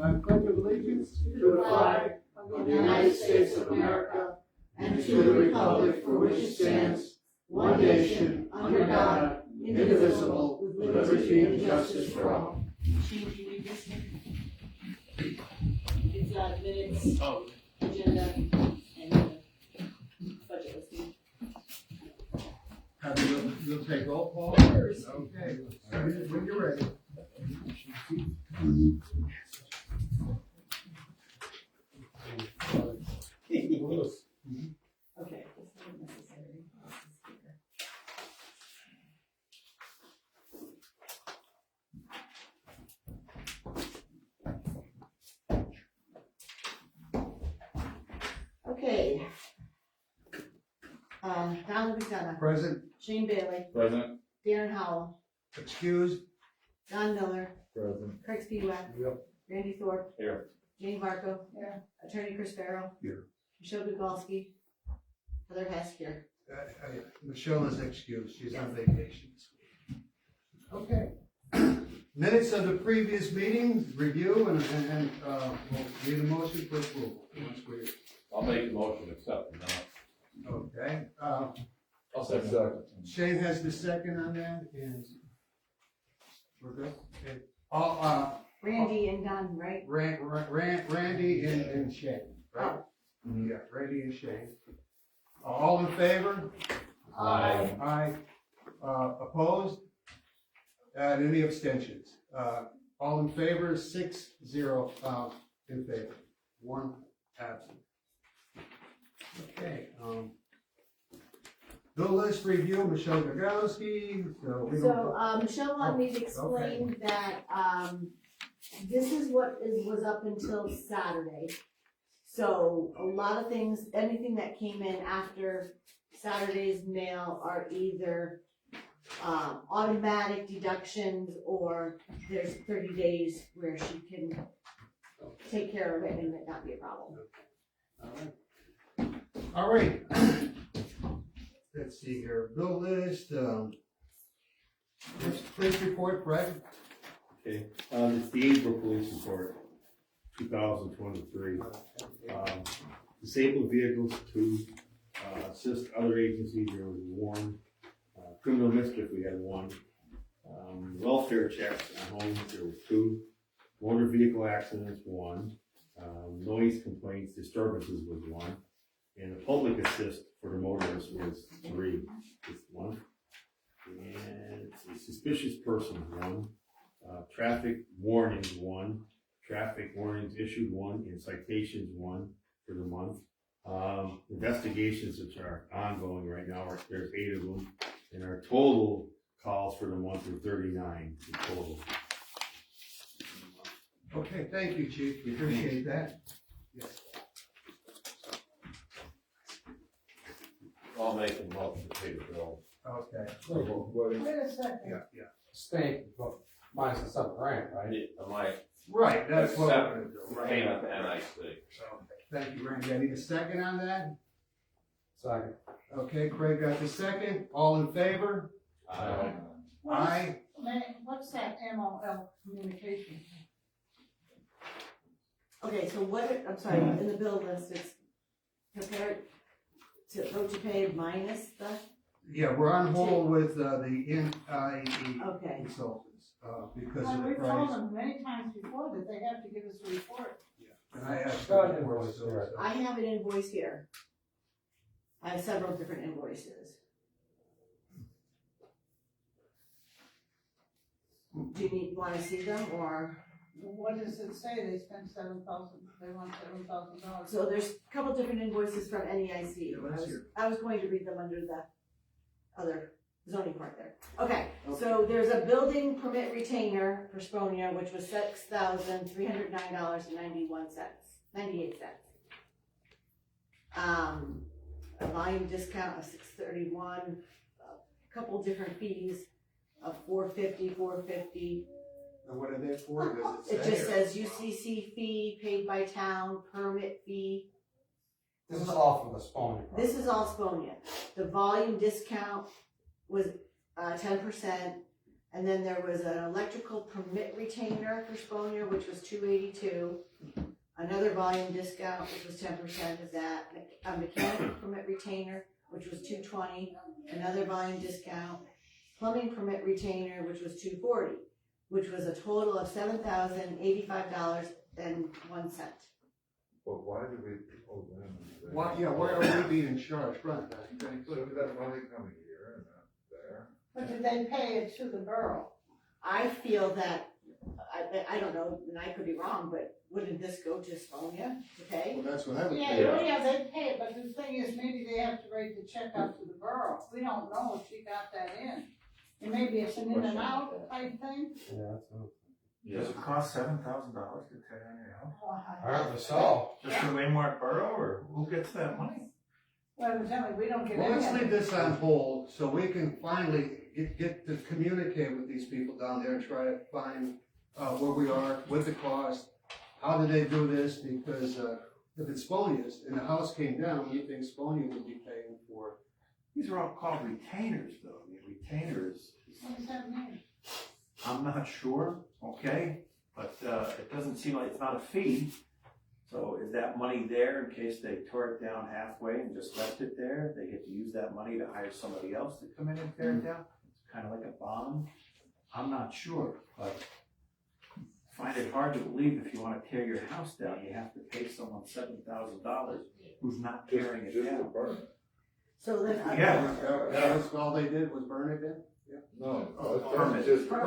I pledge allegiance to the flag of the United States of America and to the republic for which it stands, one nation, under God, indivisible, with liberty and justice for all. Shane, can you read this one? It's minutes, agenda, and budget listing. You'll take roll call first. Okay, when you're ready. Okay, it's not necessary. Okay. Donald McDonough, Present. Shane Bailey, Present. Darren Howell, Excused. Don Miller, Present. Craig Speedway, Yep. Randy Thorpe, Here. Jane Marco, Attorney Chris Farrell, Here. Michelle Bugolski, Heather Hess here. Michelle is excused. She's on vacation this week. Okay. Minutes of the previous meeting, review, and we'll need a motion for approval. Once we. I'll make the motion to accept it now. Okay. I'll second. Shane has the second on that, and we're good. Okay. All Randy and Don, right? Randy and Shane, right? Oh. Yeah, Randy and Shane. All in favor? Aye. Aye. Opposed? And any abstentions? All in favor, 6-0, in favor, 1 absent. Okay, bill list review, Michelle Bugolski. Michelle wanted me to explain that, this is what was up until Saturday. So a lot of things, anything that came in after Saturday's mail are either automatic deductions, or there's 30 days where she can take care of it and it not be a problem. All right. Let's see here, bill list, police report, Fred. Okay, it's the April police report, 2023. Disabled vehicles, 2, assist other agencies, there was 1. Criminal mischief, we had 1. Welfare checks at home, there was 2. Motor vehicle accidents, 1. Noise complaints, disturbances was 1. And the public assist for the motorists was 3, just 1. And it's a suspicious person, 1. Traffic warnings, 1. Traffic warnings issued, 1. And citations, 1 for the month. Investigations, which are ongoing right now, there's 8 of them. And our total calls for the month are 39 in total. Okay, thank you, Chief, we appreciate that. Yes. I'll make a motion to pay the bill. Okay. Wait a second. Yeah. Stink, but minus the $7 grand, right? I might Right, that's what we're accept gonna do. payment and I see. So, thank you, Randy. I need a second on that. Second. Okay, Craig got the second. All in favor? Aye. What's that MOL communication? Okay, so I'm sorry, in the bill list, it's compared to what you paid minus the, Yeah, we're on hold with the NIE okay. consultants because of the We've told price. them many times before that they have to give us a report. And I asked Go for ahead, it, invoice, so- right. I have an invoice here. I have several different invoices. Do you want to see them, or? What does it say? They spent they want $7,000. So there's a couple different invoices from NEIC. Yeah, let's hear. I was going to read them under the other zoning part there. Okay, so there's a building permit retainer for Sponia, which was $6,309.98. A volume discount of $631, a couple different fees of $450. And what are they for? Does It it say? just says UCC fee paid by town, permit fee. This is all from the spawning. This is all Sponia. The volume discount was 10%. And then there was an electrical permit retainer for Sponia, which was $282. Another volume discount, which was 10% of that. A mechanical permit retainer, which was $220. Another volume discount. Plumbing permit retainer, which was $240, which was a total of $7,085.01. But why do we owe them? Why are we being charged? Right, They could have that money coming here and not there. But did they pay it to the borough? I feel that, I don't know, and I could be wrong, but wouldn't this go to Sponia to pay? Well, that's what I would Yeah, think. they pay it, but the thing is, maybe they have to write the check out to the borough. We don't know if she got that in. And maybe it's an in and out type thing. Yeah, that's what. Yeah. Does it cost $7,000 to tear down your house? Apparently so. Just the Waymart Borough, or who gets that money? Well, evidently, we don't get Well, any let's of leave it. this on hold so we can finally get to communicate with these people down there and try to find where we are with the cost. How did they do this? Because if it's Sponia's and the house came down, you think Sponia would be paying for. These are all called retainers, though. The retainers, What does that mean? I'm not sure, okay? But it doesn't seem like, it's not a fee. So is that money there in case they tore it down halfway and just left it there? They get to use that money to hire somebody else to come in and tear it down? It's kind of like a bond. I'm not sure, but I find it hard to believe if you want to tear your house down, you have to pay someone $7,000 who's not tearing it down. So then, Yeah. That's all they did was burn it then? No, Permit. just Burn.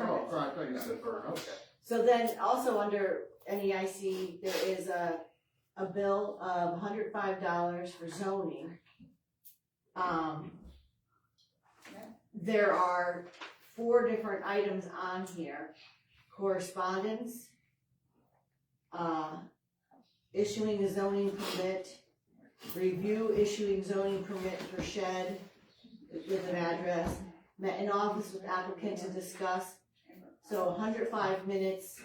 Oh, I thought you said burn, okay. So then also under NEIC, there is a bill of $105 for zoning. There are 4 different items on here: correspondence, issuing a zoning permit, review issuing zoning permit for shed with an address, met in office with applicant to discuss. So 105 minutes,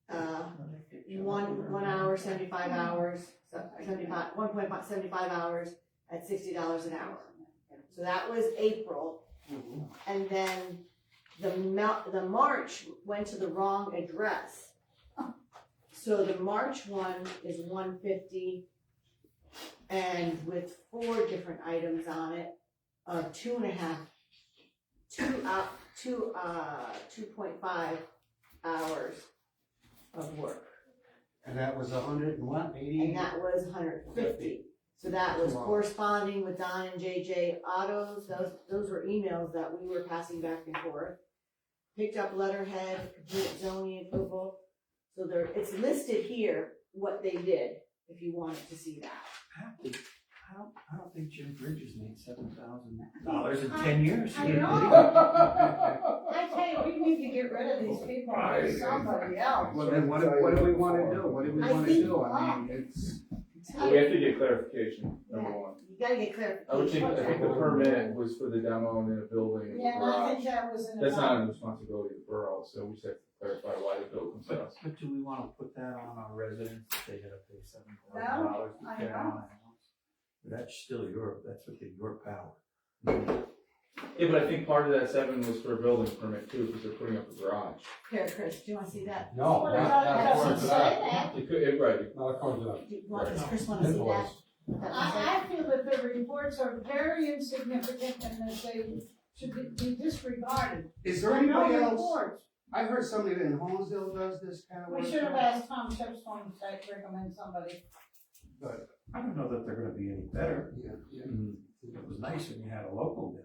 1 hour, 75 hours, 1.75 hours at $60 an hour. So that was April. And then the March went to the wrong address. So the March one is 150 and with 4 different items on it of 2.5 hours of work. And that was 100 and what, 80? And that was 150. So that was Wow. corresponding with Don and JJ Autos. Those were emails that we were passing back and forth. Picked up letterhead, completed zoning approval. So it's listed here what they did, if you wanted to see that. I don't think Jim Bridges made $7,000 in 10 years. I know. I tell you, we need to get rid of these people and get somebody else. Well, then what do we want to do? What do we I want to think- do? I mean, it's. We have to get clarification, number one. You gotta get I clarification. think the permit was for the demo in a building in the Yeah, and I think garage. that was in. That's not a responsibility of the borough, so we just have to clarify why they built themselves. But do we want to put that on our residents, if they gotta pay $7,000 No, to I tear know. down a house? That's still that's within your power. Yeah, but I think part of that 7 was for a building permit too, because they're putting up a garage. Here, Chris, do you wanna see that? No, Well, not it according doesn't to say that. that. It could, right, Not according to that. Does Chris wanna see that? Invoice. That was it? I feel that the reports are very insignificant and that they should be disregarded. Is there There are no anybody else? reports. I heard somebody in Holmesdale does this kind of work. We should have asked Tom Shepstone to recommend somebody. But, I don't know that they're gonna be any better. yeah, yeah. It was nice when you had a local guy.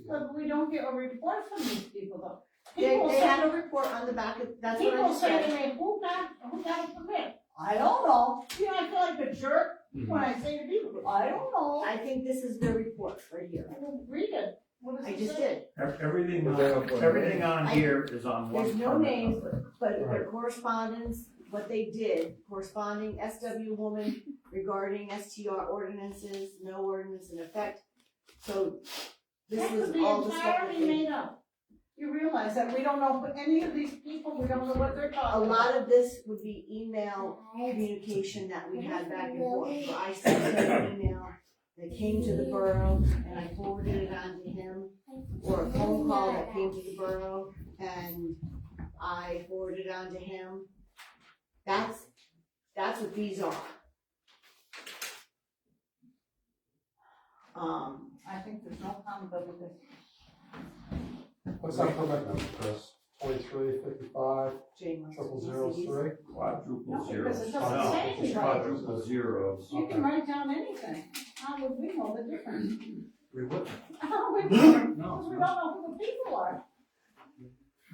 But we don't get a report from these people though. They People had say, a report on the back of, that's what I people just say to said. me, who got a permit? I don't know. You know, I feel like a jerk when I say to people, I don't know. I think this is their report right here. I will read it. What does I it just say? did. Everything Was that up on everything the- on here is on one There's no permit names, number. but their correspondence, what they did, corresponding SW woman regarding STR ordinances, no ordinance in effect. So this That was could be all the stuff that entirely they. made up. You realize that we don't know any of these people, we don't know what they're A talking lot about. of this would be email communication that we had back and forth. So I sent them an email that came to the borough and I forwarded it on to him, or a phone call that came to the borough and I forwarded it on to him. That's what these are. I think there's no accountability with this. What's that permit number, Chris? 2355 Jane wants to 0003? Quadruple No, zeros. because it doesn't say it's anything. quadruple zeros. You can write down anything. How would we know the difference? We wouldn't. How would we? Because we don't know who the people are.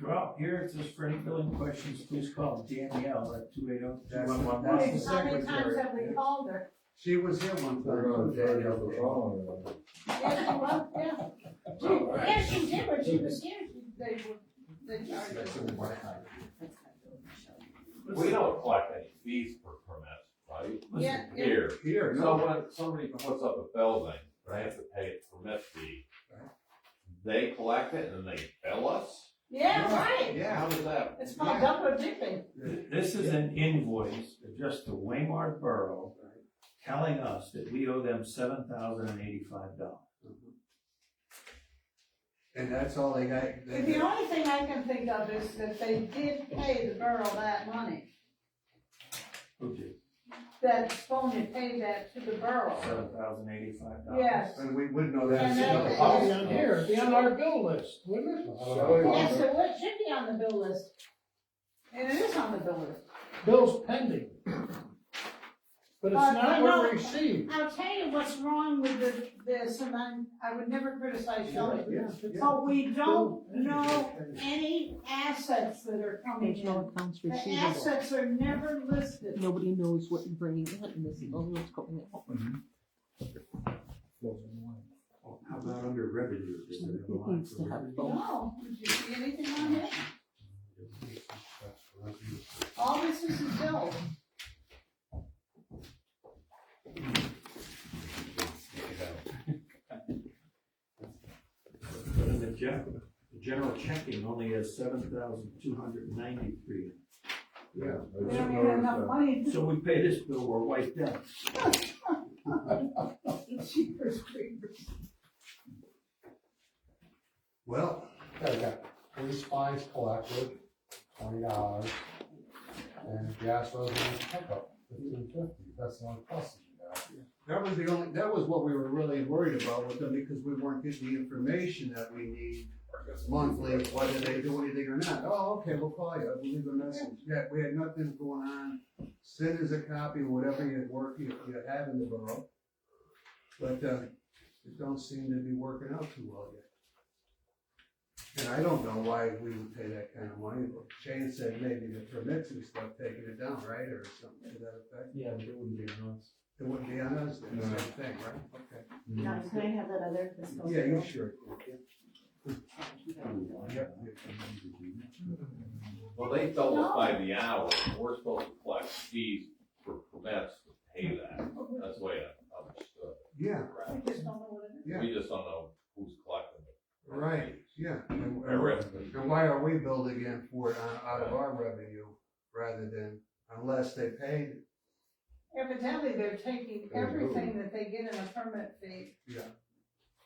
Well, here it says for any billing questions, please call Danielle at 280-211. That's How many times have we called her? She was here one time. Yes, she was, yeah. Yes, she did, when she was here, they charged us. We don't collect any fees for permits, right? Yeah, yeah. Here, So when somebody puts up a building, they have to pay a permit fee. They collect it and then they bill us? Yeah, right. Yeah. How does that? It's called double dipping. This is an invoice addressed to Waymart Borough telling us that we owe them $7,085. And that's all they got. The only thing I can think of is that they did pay the borough that money. Who did? That Sponia paid that to the borough. $7,085. Yes. And we would know that. And then- I'll be on here, it'd be on our bill list, wouldn't it? Yes, it should be on the bill list. And it is on the bill list. Bill's pending. But it's I not know. what we received. I'll tell you what's wrong with this, and I would never criticize Shelley. Yeah. But we don't know any assets that are coming There's no in. accounts The receivable. assets are never listed. Nobody knows what you're bringing in, and this is only what's going out. How about under revenue? Does it have a It line needs for to have revenue? both. No, did you see anything on it? All this is billed. But in the general checking only has 7,293. Yeah. We don't even have enough money to. So we pay this bill, we're wiped out. Jeepers creepers. Well, Okay, we got police fines collected, $20, and gas resident pickup, $15.50, that's the only cost you got. that was what we were really worried about with them, because we weren't getting the information that we need monthly, whether they do anything or not. Oh, okay, we'll call you, we'll leave a message. Yeah, we had nothing going on. Send us a copy of whatever you have in the borough. But, it don't seem to be working out too well yet. And I don't know why we would pay that kind of money. Shane said maybe the permits and stuff taking it down, right, or something to that effect. Yeah, but it wouldn't be on us. It wouldn't be on us, then, same thing, right? Okay. Now, can I have that other? this goes Yeah, you through? sure. Yep. Well, they bill us by the hour, and we're supposed to collect fees for permits to pay that. That's the way I understood. Yeah, We just don't know what it is. yeah, We just don't know who's collecting it. right, yeah. Or if- And why are we billed again for it out of our revenue rather than, unless they paid? Evidently, they're taking everything that they get in a permit fee. Yeah.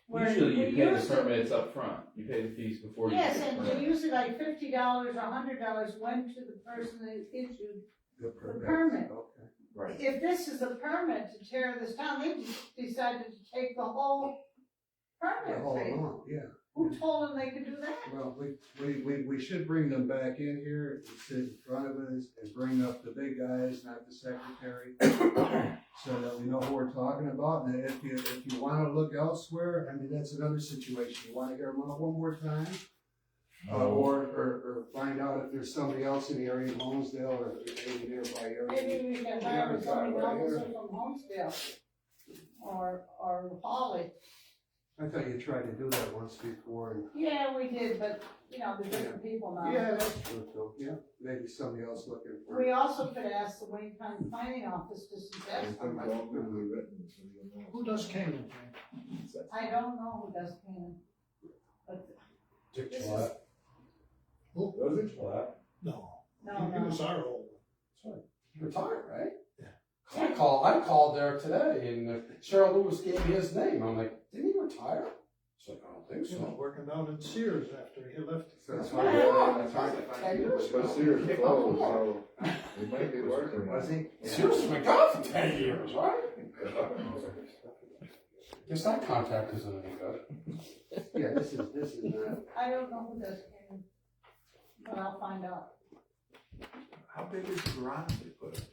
Where Usually you we pay the used to- permits up front. You pay the fees before you. Yes, get the and permit. they usually like $50 or $100 went to the person that issued. The permit. Okay. Right. If this is a permit to tear this down, they just decided to take the whole The permit whole fee. amount, yeah. Who told them they could do that? Well, we should bring them back in here, sit in front of us, and bring up the big guys, not the secretary, so that we know who we're talking about. And if you wanna look elsewhere, I mean, that's another situation. You wanna hear them out one more time? Or find out if there's somebody else in the area of Holmesdale or any nearby area. Maybe we can hire somebody officer from Homestead or Holly. I thought you tried to do that once before, and, Yeah, we did, but, you know, they're different people now. yeah, that's true, too, yeah. Maybe somebody else looking for. We also could ask the Wayne County Planning Office to suggest somebody. Who does Canaan? I don't know who does Canaan. But Dick This is- Gillette. Who? Was it flat? No. No, He no. was our old one. Retired, right? I called there today and Cheryl Lewis gave me his name. I'm like, didn't he retire? She's like, I don't think He was so. working down in Sears after he left. That's why- that's hard to find years ago. But Sears closed, so he might be working. Was he? Seriously, my God, for 10 years, right? Guess that contact isn't any good. Yeah, this is not. I don't know who this is, but I'll find out. How big is the garage they put up?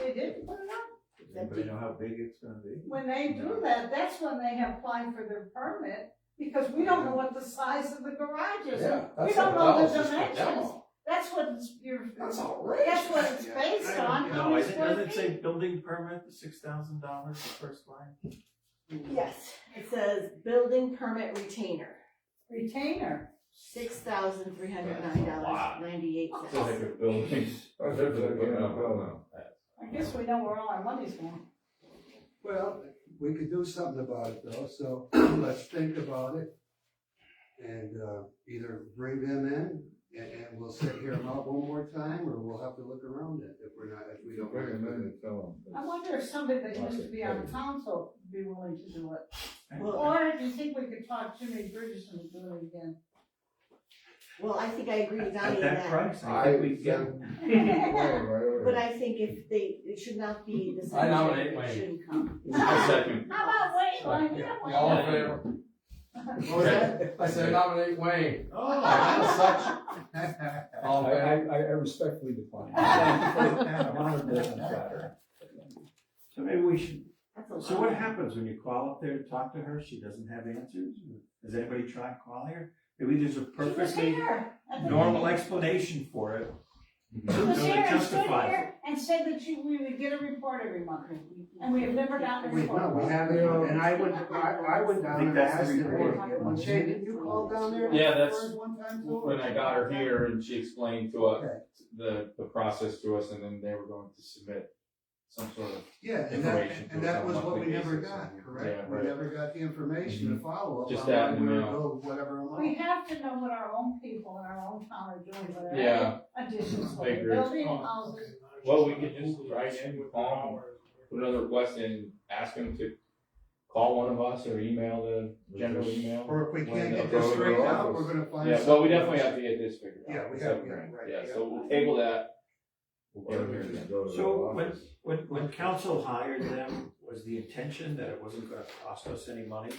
They didn't put it up. Does anybody know how big it's gonna be? When they do that, that's when they have applied for their permit, because we don't know what the size of the garage is. Yeah, We that's don't that know was the just a dimensions. demo. That's what you're, That's outrageous. that's what it's based on, how No, many does square it say feet. building permit, the $6,000, the first line? Yes, it says building permit retainer, Retainer. $6,309.98. So like a building. I said that again, no. I guess we know where all our money's going. Well, we could do something about it though, so let's think about it. And, either bring them in and we'll sit here them out one more time, or we'll have to look around it if we don't. Bring him in and tell him. I wonder if somebody that used to be on the council would be willing to do it. Well, Or do you think we could talk Jimmy Bridges into doing it again? well, I think I agree with Donnie At on that that. price, I think we can get. But I think if it should not be the I same, nominate it Wayne. shouldn't come. I second. How about Wayne? Yeah. Wayne? All in favor? What was that? I said nominate Wayne. Oh. All in favor? I respectfully decline. I'm honored and flattered. So maybe we should, That's a so lot. what happens when you call up there to talk to her, she doesn't have answers? Does anybody try calling her? Maybe there's a She was perfectly here at the normal meeting. explanation for it. She was Doesn't here and stood justify it. here and said that we would get a report every month. And we have never gotten a We, no, report. we haven't, and I went down think and that's the asked them, report. hey, Shay, didn't you call down there? Yeah, that's first one time too? When I got her here and she explained to us Okay. the process to us, and then they were going to submit some sort of, Yeah, information and to us that on was a what we monthly never basis. got, Yeah, correct? We right. never got the information to follow up Just on that why in we the were mail. billed whatever amount. We have to know what our own people in our own town are doing, whether Yeah. any additions, I whether agree. building houses. well, we could just write in, call them, put another request in, ask them to call one of us or email the general email. Or if we When can't they'll get go this to straightened their out, office. we're gonna find. Yeah, well, we something definitely else. have to get this figured out. Yeah, we the have, 7 yeah, grand. right, Yeah, yeah. so we'll table that. We'll Why get don't them we here just again. go to the So office? when council hired them, was the intention that it wasn't gonna cost us any money?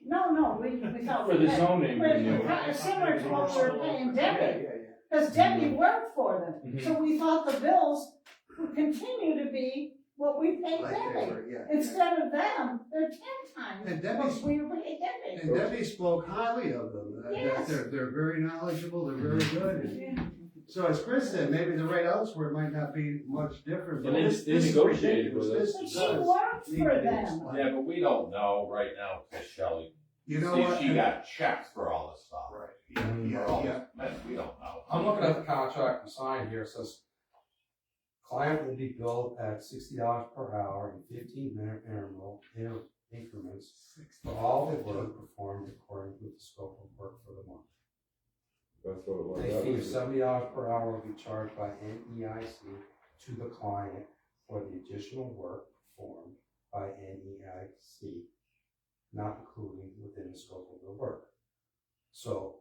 No, we thought. For we the had- zoning review. Similar to what we were paying Debbie, Yeah. because Debbie worked for them. Mhm. So we thought the bills would continue to be what we paid Like they Debbie. were, yeah. Instead of them, they're 10 times And what Debbie's- we were paying Debbie. And Debbie spoke highly of them, that Yes. they're very knowledgeable, they're very good. And Yeah. so as Chris said, maybe the rate elsewhere might not be much different, but And they- this they is negotiated ridiculous. with us. This But she does worked need for to be them. explained. Yeah, but we don't know right now, cause Shelley, You know see what? if she got checks for all this stuff. Right, For yeah, all yeah. this, we don't know. I'm looking at the contract we signed here, it says, client will be billed at $60 per hour in 15-minute increments for all the work performed according with the scope of work for the month. That's what it was. A fee of $70 per hour will be charged by NEIC to the client for the additional work performed by NEIC, not including within the scope of the work. So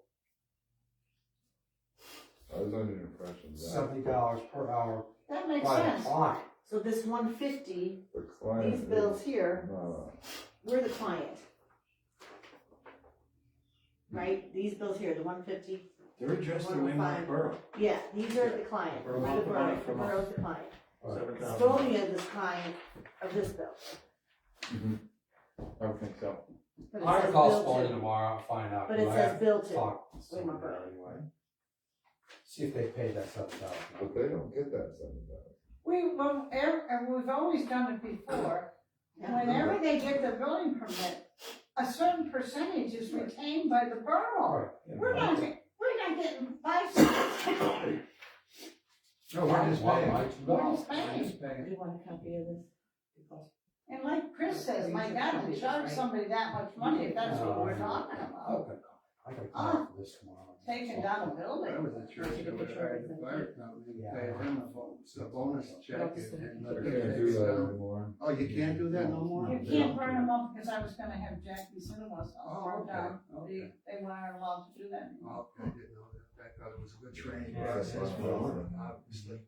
I was under the impression that $70 per hour That makes by the sense. client. So this 150, the client these is. bills here, No, we're the client. Right, these bills here, the 150, They're addressed to Waymart Borough. yeah, these are the client, We're we're the wanting money borough, from borough's us. the client. $7,000. Estonia is the client of this bill. I would think so. But it I says can call bill Spalding to. tomorrow and find out. But it 'cause I says have bill to. talked to Waymark someone Borough. anyway. See if they paid that $7,000. but they don't get that $7,000. We've always done it before. Whenever they get the building permit, a certain percentage is retained by the borough. We're not getting 5 cents. No, we're just paying. We're just We're paying. just paying. Do you want a copy of this? And like Chris says, my God, to charge somebody that much money, if that's what we're talking about. Okay. I gotta come up for this tomorrow. Taking down a building. That was a church that would hire the fire company, pay them a bonus check and let You them can't pay do that some. anymore. Oh, you can't do that no more? You can't burn them up because I was gonna have Jackie Cinema's house Oh, burned okay, down. okay. They weren't allowed to do that anymore. Oh, I didn't know that. I thought it was a good training Yeah, process that's for fine. them, obviously.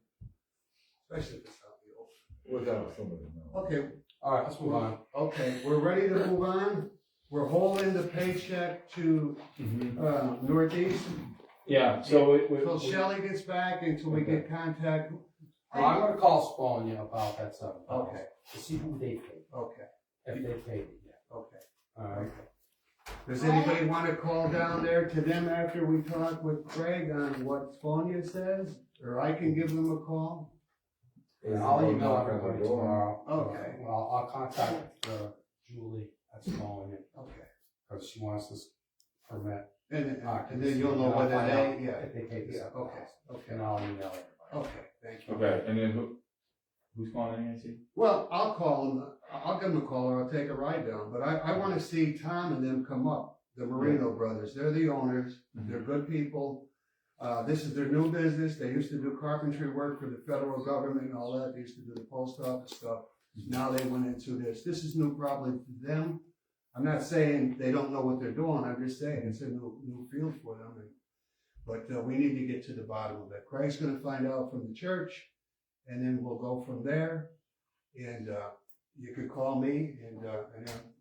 Especially if it's out in the open. Without somebody knowing. Okay, Alright, let's move on. okay, we're ready to move on. We're holding the paycheck to, Northeast Yeah, so until Shelley gets back, until we get contact. Well, I'm gonna call Sponia about that stuff. Okay. To see who they paid, Okay, if they paid it yet. okay. Alright. Does anybody wanna call down there to them after we talk with Craig on what Sponia says? Or I can give them a call? Yeah, I'll email Knock on the everybody door. tomorrow. Okay. Well, I'll contact, Julie at Sponia, Okay. cause she wants this permit. And then you'll know I'll whether find out they, yeah. If they paid the Yeah, $7,000. okay, okay. And I'll email everybody. Okay, thank you. Okay, and then who's calling NAC? Well, I'll call them, I'll give them a call or I'll take a ride down, but I wanna see Tom and them come up, the Marino brothers, they're the owners, they're good people. This is their new business, they used to do carpentry work for the federal government and all that, they used to do the post office stuff. Now they went into this is new probably for them. I'm not saying they don't know what they're doing, I'm just saying it's a new field for them. But we need to get to the bottom of it. Craig's gonna find out from the church, and then we'll go from there. And, you can call me and then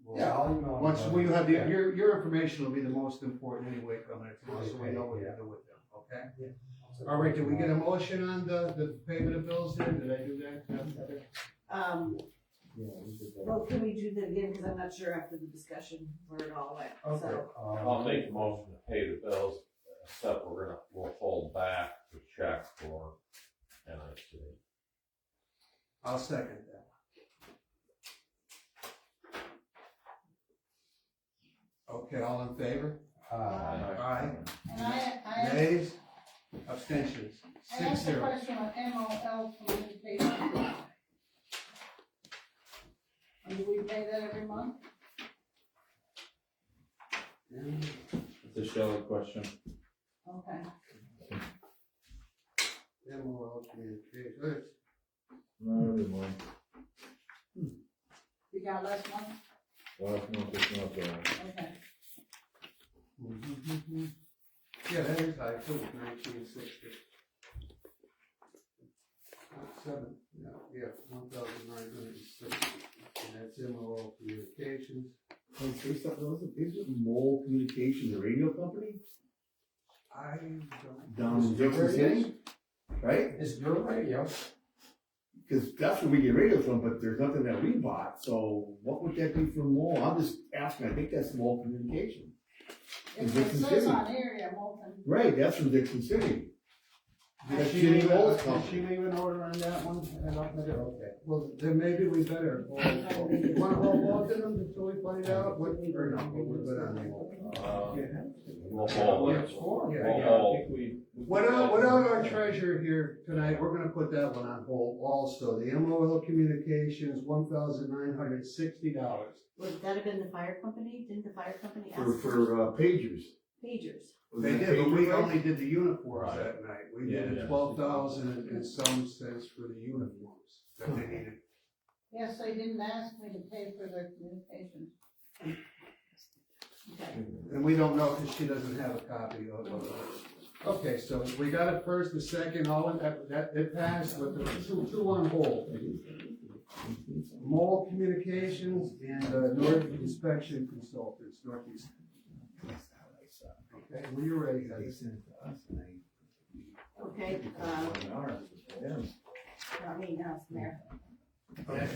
we'll. Yeah, I'll email them. Once we have Yeah. your information will be the most important anyway coming tomorrow, so we know what to do with them, okay? Yeah. All right, did we get a motion on the payment of bills there? Did I do that? Well, can we do that again, because I'm not sure after the discussion where it all went, Okay. so. I'll make a motion to pay the bills, except we'll hold back the check for NIC. I'll second that. Okay, all in favor? Aye. And I Nays? Abstentions? asked a 6-0. question on MOL communication. And do we pay that every month? It's a Shelley question. Okay. MOL communications. Not anymore. We got less money? Last month it's not bad. Okay. Yeah, that is high too, 1960. 1,960. And that's MOL communications. Can I say something else? Is Mole Communications, a radio company? I don't. Down in Dixon City? Right? Is your radio? Because that's where we get radio from, but there's nothing that we bought, so what would that be for Mole? I'm just asking, I think that's Mole Communication. It Dixon says City. on here, yeah, Molten. Right, that's from Dixon City. Did That's she Jimmy leave Mole's did company. she leave an order on that one? I don't know. Okay. Well, then maybe we better, wanna hold both of them until we find out what, or no, we're good on that. We'll hold it. Yeah, We'll I hold. think we. Without our treasurer here tonight, we're gonna put that one on hold also. The MOL Communications, $1,960. Would that have been the fire company? Didn't the fire company ask? For pagers. Pagers. Was They that did, but we pager? only did the uniforms Right. that night. We Yeah, did yeah. 12,000 and some cents for the uniforms that they needed. Yes, they didn't ask me to pay for their communications. Okay. And we don't know because she doesn't have a copy of it. Okay, so we got it first, the second, all in that, it passed with the two on hold. Mole Communications and North Inspection Consultants, Northeast. Okay, when you're ready, guys. Okay, not me, now it's Mayor. Okay,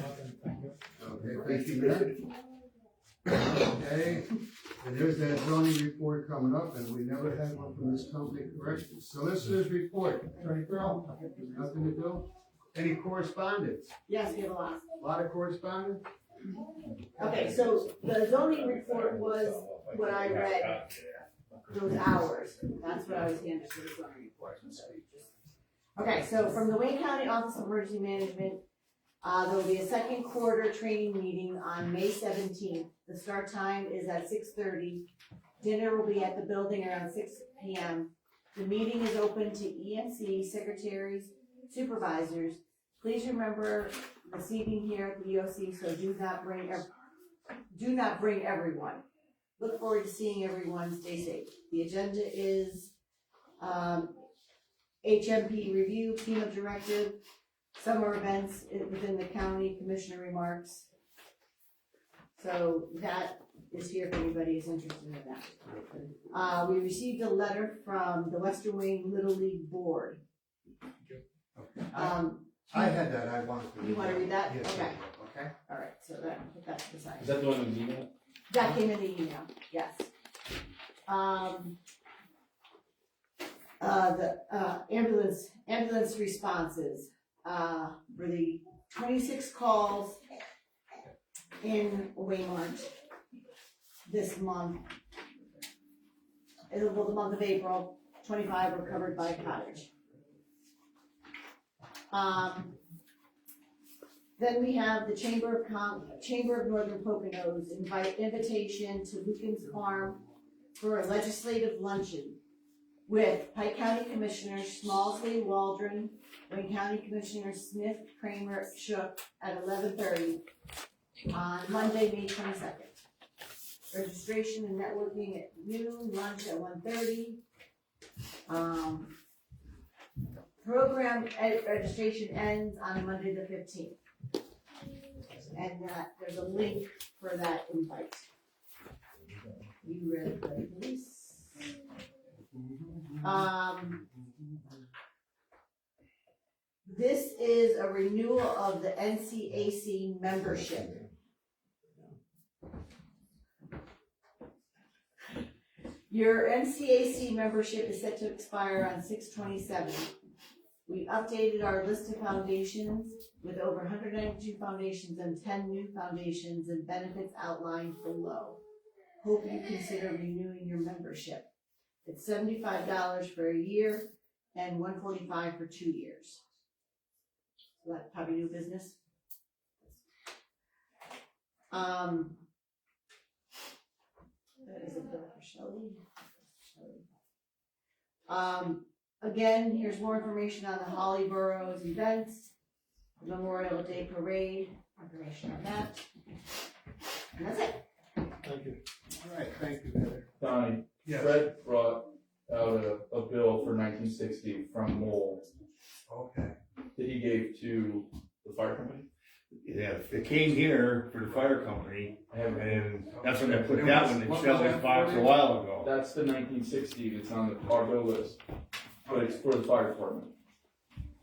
thank you, Mayor. Okay, and there's that zoning report coming up, and we never had one from this company, correct? Solicitors report, Attorney Pearl, nothing to do? Any correspondence? Yes, we have a lot. A lot of correspondence? Okay, so the zoning report was what I read, those hours, that's what I was handed for the zoning report. Okay, so from the Wayne County Office of Emergency Management, there will be a second quarter training meeting on May 17th. The start time is at 6:30. Dinner will be at the building around 6 p.m. The meeting is open to EMC, secretaries, supervisors. Please remember the seating here at the EOC, so do not bring everyone. Look forward to seeing everyone. Stay safe. The agenda is HMP review, FEMA directive, summer events within the county, commissioner remarks. So that is here if anybody is interested in that. We received a letter from the Western Wayne Little League Board. I had that, I wanted to. You wanna read that? Yes, Okay. Okay. All right, so put that to the side. Is that the one with email? That came in the email, yes. The ambulance responses, for the 26 calls in Waymart this month. The month of April, 25 were covered by Cottage. Then we have the Chamber of Northern Poconos invitation to Lucan's Farm for a legislative luncheon with Pike County Commissioners Smallsley, Waldron, Wayne County Commissioners Smith, Kramer, Shook at 11:30 on Monday, May 22nd. Registration and networking at noon, lunch at 1:30. Program registration ends on Monday the 15th. And there's a link for that invite. You read the police. This is a renewal of the NCAC membership. Your NCAC membership is set to expire on 6/27. We updated our list of foundations with over 192 foundations and 10 new foundations and benefits outlined below. Hope you consider renewing your membership. It's $75 for a year and $145 for 2 years. So that's probably new business. That is a bill for Shelley. Again, here's more information on the Holly Burroughs events, the Memorial Day Parade, information on that. And that's it. Thank you. All right, thank you, Heather. Donnie, Yes. Fred brought out a bill for 1960 from Mole Okay. that he gave to the fire company. Yeah, it came here for the fire company, I have and that's when I put that one in Shelley's box a while ago. That's the 1960 that's on our bill list, but it's for the fire department.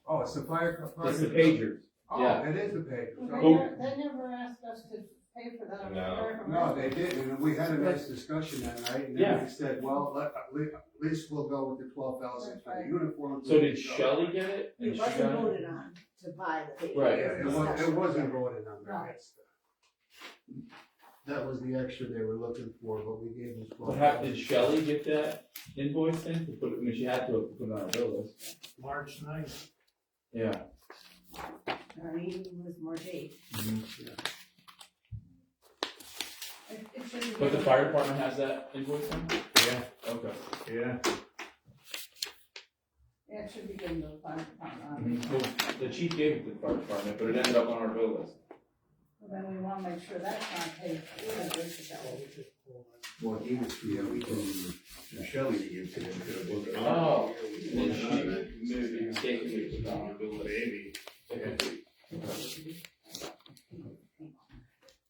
Oh, it's the fire. It's the pagers. Oh, Yeah. it is the paper. They never asked us to pay for that. No, they didn't, and we had a nice discussion that night, and then we said, well, at least we'll go with the 12,000 for the uniform. So did Shelley get it? It And she wasn't got it? voted on to buy the paper. Right. It wasn't voted on, No. that was the extra they were looking for, but we gave them But how, did Shelley get that invoice then? To put, I mean, she had to have put it on our bill list. March 9th. Yeah. Our meeting was March 8th. It should be. But the fire department has that invoice then? Yeah, Okay. yeah. Yeah, it should be given to the fire department. Well, the chief gave it to the fire department, but it ended up on our bill list. Then we wanna make sure that's not paid. Well, he was, yeah, we told Shelley to give to them. Oh, and then she maybe mistakenly put it on our bill list. Maybe. Yeah.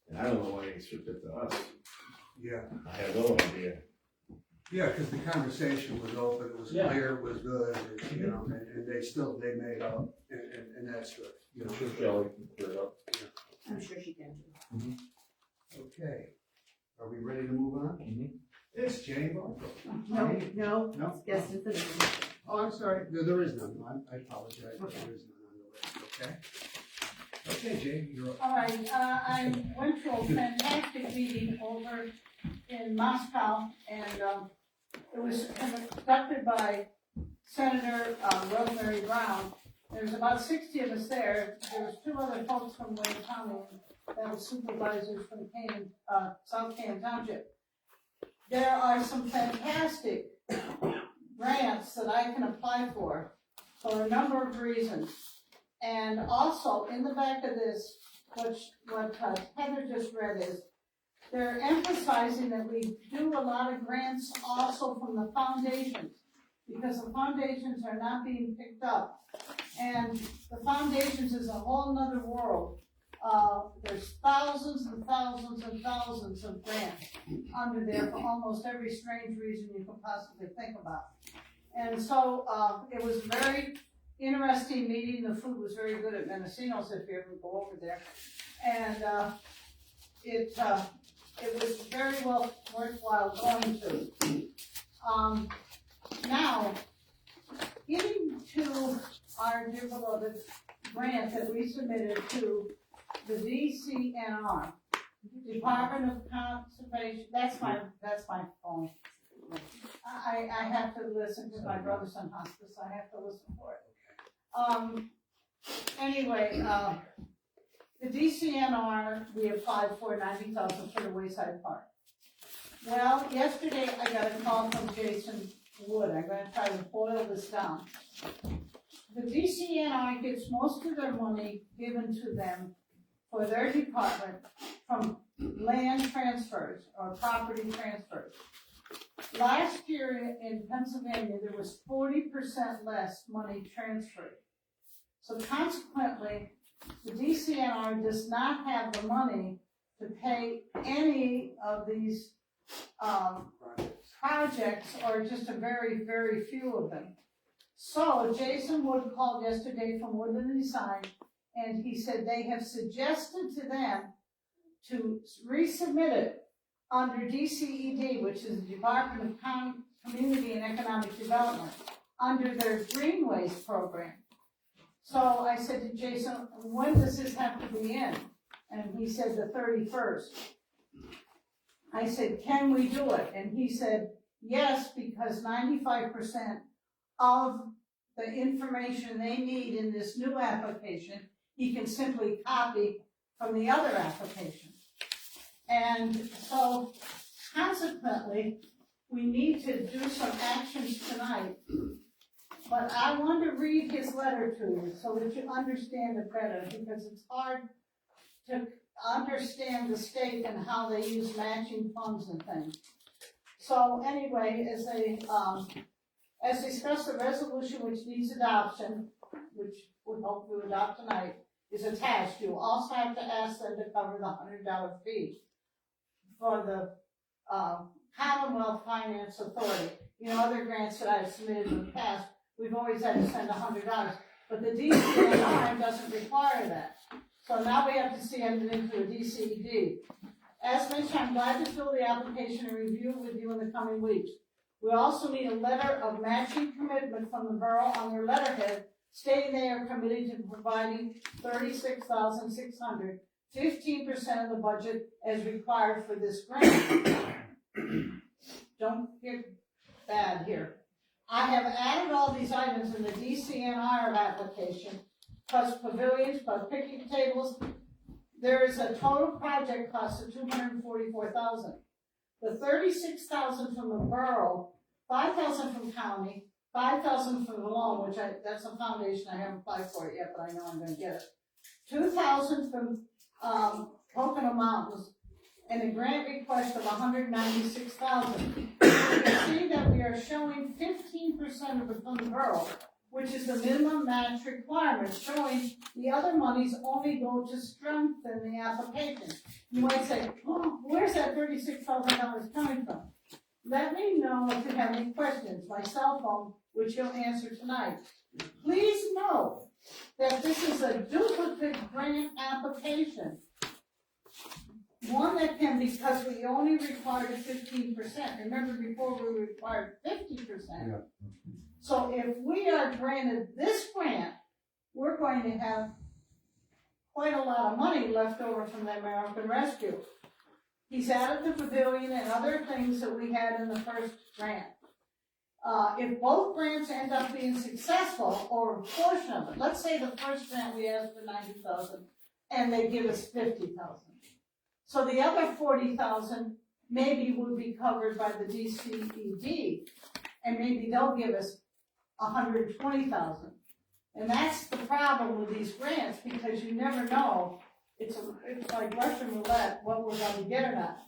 And I don't know why they stripped it to us. Yeah. I have no idea. Yeah, because the conversation was open, it was clear, it was good, and, you know, and they made up, and that's good. You know, I'm sure Shelley can clear it up. I'm sure she can too. Okay, are we ready to move on? Mhm. It's Jane Barker. No, No? it's guest information. Oh, I'm sorry, no, there is none, I apologize, there is none on the list, okay? Okay, Jane, you're up. All right, I went to a fantastic meeting over in Moscow, and, it was conducted by Senator, Rosemary Brown. There's about 60 of us there. There was 2 other folks from Wayne County, that was supervisors from South Canaan Township. there are some fantastic grants that I can apply for a number of reasons. And also, in the back of this, what Heather just read is, they're emphasizing that we do a lot of grants also from the foundations, because the foundations are not being picked up. And the foundations is a whole nother world. There's thousands and thousands and thousands of grants under there for almost every strange reason you could possibly think about. And so, it was very interesting meeting. The food was very good at Mendocino's if you ever go over there. And, it was very well worthwhile going to. Now, getting to our dear beloved grant that we submitted to the DCNR, Department of Conservation, that's my phone. I have to listen to my brother's in hospice, I have to listen for it. Anyway, the DCNR, we applied for $90,000 for the Wayside Park. Well, yesterday I got a call from Jason Wood. I'm going to try to boil this down. The DCNR gets most of their money given to them for their department from land transfers or property transfers. Last year in Pennsylvania, there was 40% less money transferred. So consequently, the DCNR does not have the money to pay any of these projects, or just a very, very few of them. So Jason Wood called yesterday from Woodland Design, and he said they have suggested to them to resubmit it under DCED, which is the Department of Community and Economic Development, under their Greenways program. So I said to Jason, when does this have to be in? And he said the 31st. I said, can we do it? And he said, yes, because 95% of the information they need in this new application, he can simply copy from the other application. And so, consequently, we need to do some actions tonight. But I want to read his letter to you so that you understand it better, because it's hard to understand the state and how they use matching funds and things. So anyway, as discussed, the resolution which needs adoption, which we hope to adopt tonight, is attached. You also have to ask them to cover the $100 fee for the Commonwealth Finance Authority. You know, other grants that I've submitted in the past, we've always had to send $100, but the DCNR doesn't require that. So now we have to send it into a DCED. As mentioned, I'm glad to fill the application and review it with you in the coming weeks. We also need a letter of matching commitment from the borough on their letterhead stating they are committed to providing $36,600, 15% of the budget as required for this grant. Don't get bad here. I have added all these items in the DCNR application, plus pavilions, plus picnic tables. There is a total project cost of $244,000. The $36,000 from the borough, $5,000 from county, $5,000 from the loan, which that's a foundation, I haven't applied for it yet, but I know I'm gonna get it. $2,000 from Pocono Mountains, and a grant request of $196,000. You can see that we are showing 15% of it from the borough, which is the minimum match requirement, showing the other monies only go to strengthen the application. You might say, oh, where's that $36,000 coming from? Let me know if you have any questions. My cell phone, which you'll answer tonight. Please know that this is a duplicate grant application. One that can, because we only required 15%. Remember before we required 50%. Yeah. So if we are granted this grant, we're going to have quite a lot of money left over from the American Rescue. He's added the pavilion and other things that we had in the first grant. If both grants end up being successful, or a portion of it, let's say the first grant we asked for $90,000 and they give us $50,000. So the other $40,000 maybe would be covered by the DCED, and maybe they'll give us $120,000. And that's the problem with these grants, because you never know, it's like Russian roulette, what we're gonna get or not.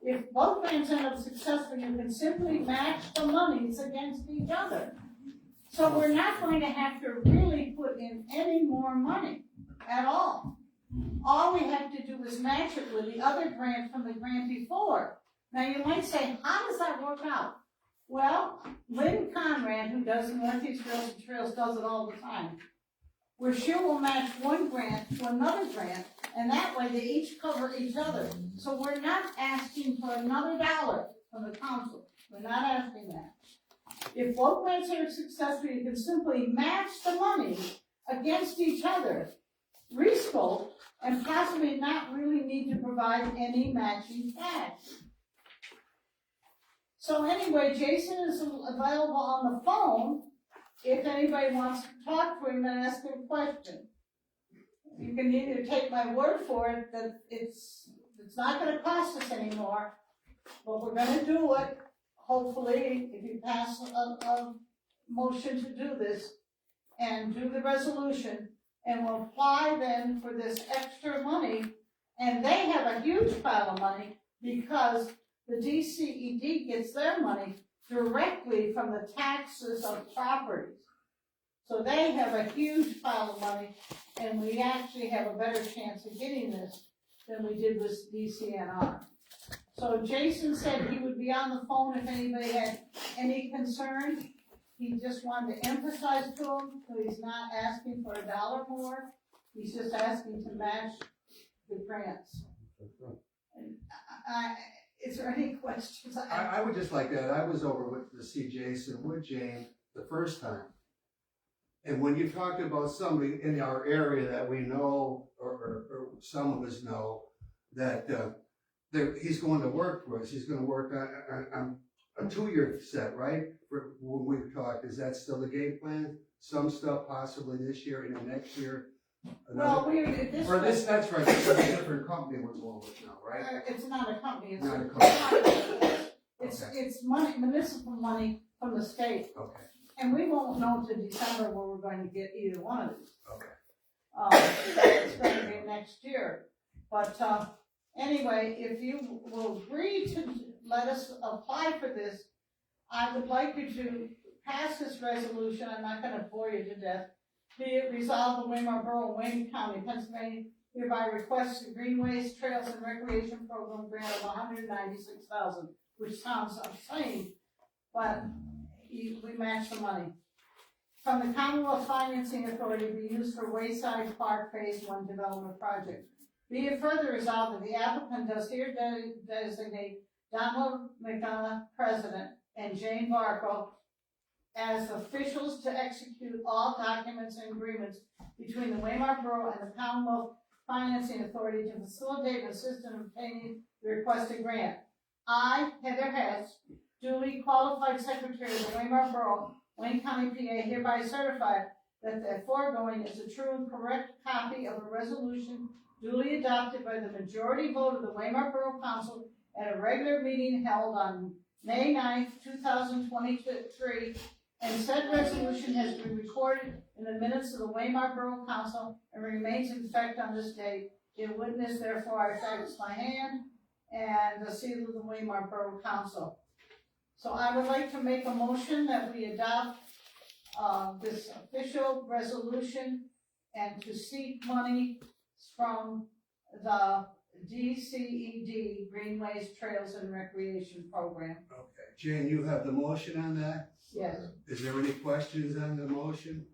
If both grants end up successful, you can simply match the monies against each other. So we're not going to have to really put in any more money at all. All we have to do is match it with the other grant from the grant before. Now you might say, how does that work out? Well, Lynn Conrad, who does Northeast Rails and Trails, does it all the time. Where she will match one grant to another grant, and that way they each cover each other. So we're not asking for another dollar from the council. We're not asking that. If both grants are successful, you can simply match the money against each other, rescope, and possibly not really need to provide any matching cash. So anyway, Jason is available on the phone if anybody wants to talk to him and ask him a question. You can either take my word for it that it's not gonna cost us anymore, but we're gonna do it, hopefully, if you pass a motion to do this and do the resolution, and we'll apply then for this extra money, and they have a huge pile of money because the DCED gets their money directly from the taxes of properties. So they have a huge pile of money, and we actually have a better chance of getting this than we did with DCNR. So Jason said he would be on the phone if anybody had any concern. He just wanted to emphasize to him, so he's not asking for a dollar more. He's just asking to match the grants. And is there any questions? I would just like that. I was over to see Jason with Jane the first time. And when you talked about somebody in our area that we know, or some of us know, that he's going to work for us. He's going to work on a 2-year set, right? For when we've talked, is that still the game plan? Some stuff possibly this year and then next year. Well, that's right. It's a different company we're going with now, right? It's not a company. It's Not a company. It's money, municipal money from the state. Okay. And we won't know till December where we're going to get either one of these. Okay. It's going to be next year. But anyway, if you will agree to let us apply for this, I would like you to pass this resolution. I'm not going to bore you to death. Be it resolved, the Waymar Borough, Wayne County, Pennsylvania, hereby requests the Greenways, Trails, and Recreation Program grant of $196,000, which sounds insane, but we match the money. From the Commonwealth Financing Authority to be used for Wayside Park Phase 1 development project. Be it further resolved that the applicant does here designate Donald McDonough, President, and Jane Barco as officials to execute all documents and agreements between the Waymar Borough and the Commonwealth Financing Authority to facilitate and assist in obtaining the requested grant. I, Heather Hess, duly qualified secretary of the Waymar Borough, Wayne County, PA, hereby certify that the foregoing is a true and correct copy of a resolution duly adopted by the majority vote of the Waymar Borough Council at a regular meeting held on May 9th, 2023, and said resolution has been recorded in the minutes of the Waymar Borough Council and remains in effect on this date. In witness, therefore, I fax my hand and the seal of the Waymar Borough Council. So I would like to make a motion that we adopt this official resolution and to seek money from the DCED, Greenways, Trails, and Recreation Program. Okay, Jane, you have the motion on that? Yes. Is there any questions on the motion?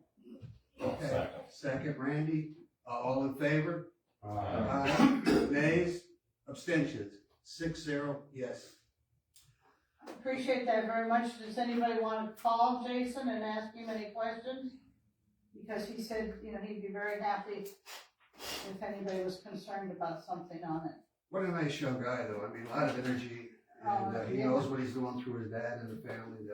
Okay, second, Randy, all in favor? Aye. Nays, abstentions, 6-0, yes. Appreciate that very much. Does anybody want to call Jason and ask him any questions? Because he said, he'd be very happy if anybody was concerned about something on it. What a nice young guy, though. I mean, a lot of energy, and he knows what he's going through his dad and the family.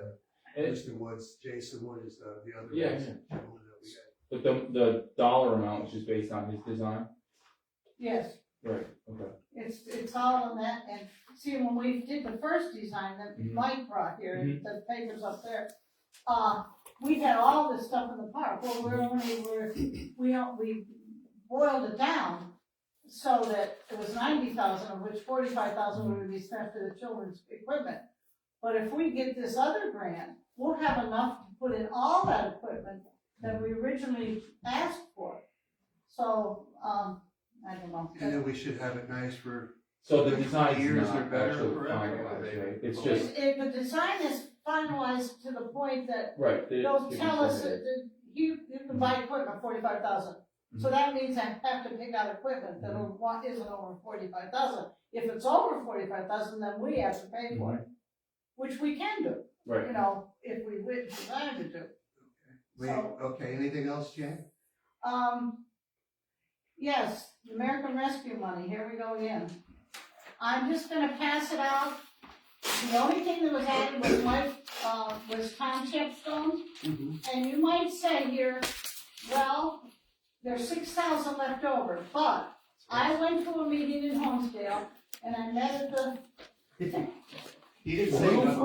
Mr. Woods, Jason Wood is the other gentleman that we had. But the dollar amount is just based on his design? Yes. Right, okay. It's all in that, and see, when we did the first design that Mhm. Mike brought here, and the papers up there, we had all this stuff in the park, well, we boiled it down so that it was 90,000, of which 45,000 would be spent for the children's equipment. But if we get this other grant, we'll have enough to put in all that equipment that we originally asked for. So, I don't know. And then we should have it nice for, So the design's Years not are better actually for finalized, everybody. right? It's just, If the design is finalized to the point that right. they'll tell us that you can buy equipment 45,000. So that means I have to pick out equipment that isn't over 45,000. If it's over 45,000, then we have to pay for it, which we can do, Right. you know, if we decide to do. okay, anything else, Jan? Yes, the American Rescue money, here we go again. I'm just gonna pass it out. The only thing that was added was township stones. And you might say here, well, there's 6,000 left over, but I went to a meeting in Homestead and I met at the. He didn't say nothing.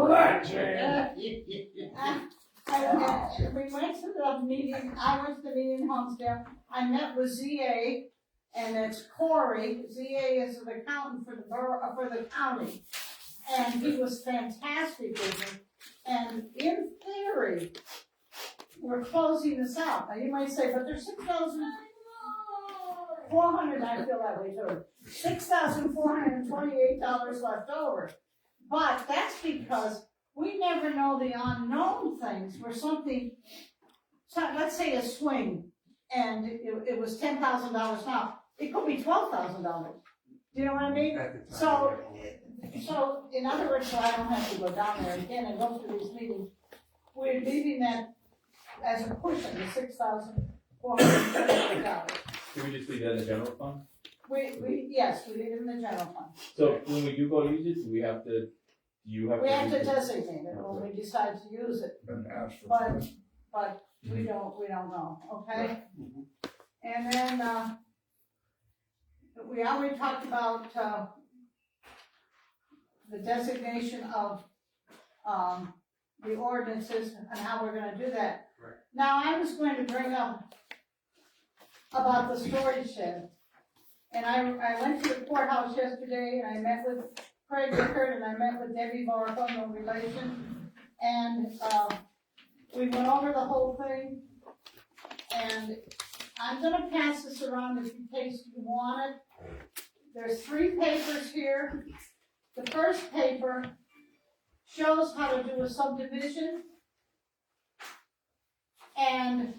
We went to the meeting, I went to the meeting in Homestead, I met with ZA, and it's Corey, ZA is the accountant for the borough, for the county, and he was fantastic with me, and in theory, we're closing this out. Now you might say, but there's 6,400, I feel that way too, $6,428 left over. But that's because we never know the unknown things where something, so let's say a swing, and it was $10,000 now. It could be $12,000. Do you know what I mean? So in other words, so I don't have to go down there again and go through these meetings. We're leaving that as a cushion, the $6,428. Can we just leave that in the general fund? Yes, we leave it in the general fund. So when we do go use it, do we have to, We have to designate it when we decide to use it. But we don't know, okay? And then, we already talked about, the designation of, the ordinances and how we're gonna do that. Right. Now, I was going to bring up about the storage shed. And I went to the courthouse yesterday and I met with Craig Rickard and I met with Debbie Barco, no relation. And, we went over the whole thing. And I'm gonna pass this around in case you want it. There's 3 papers here. The first paper shows how to do a subdivision. And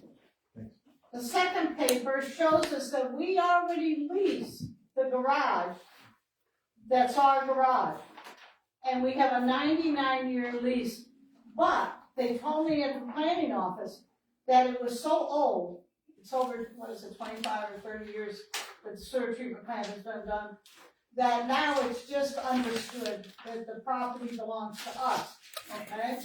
the second paper shows us that we already lease the garage. That's our garage. And we have a 99-year lease. But they told me at the planning office that it was so old, it's over, 25 or 30 years that the sewer treatment plant has been done, that now it's just understood that the property belongs to us, okay?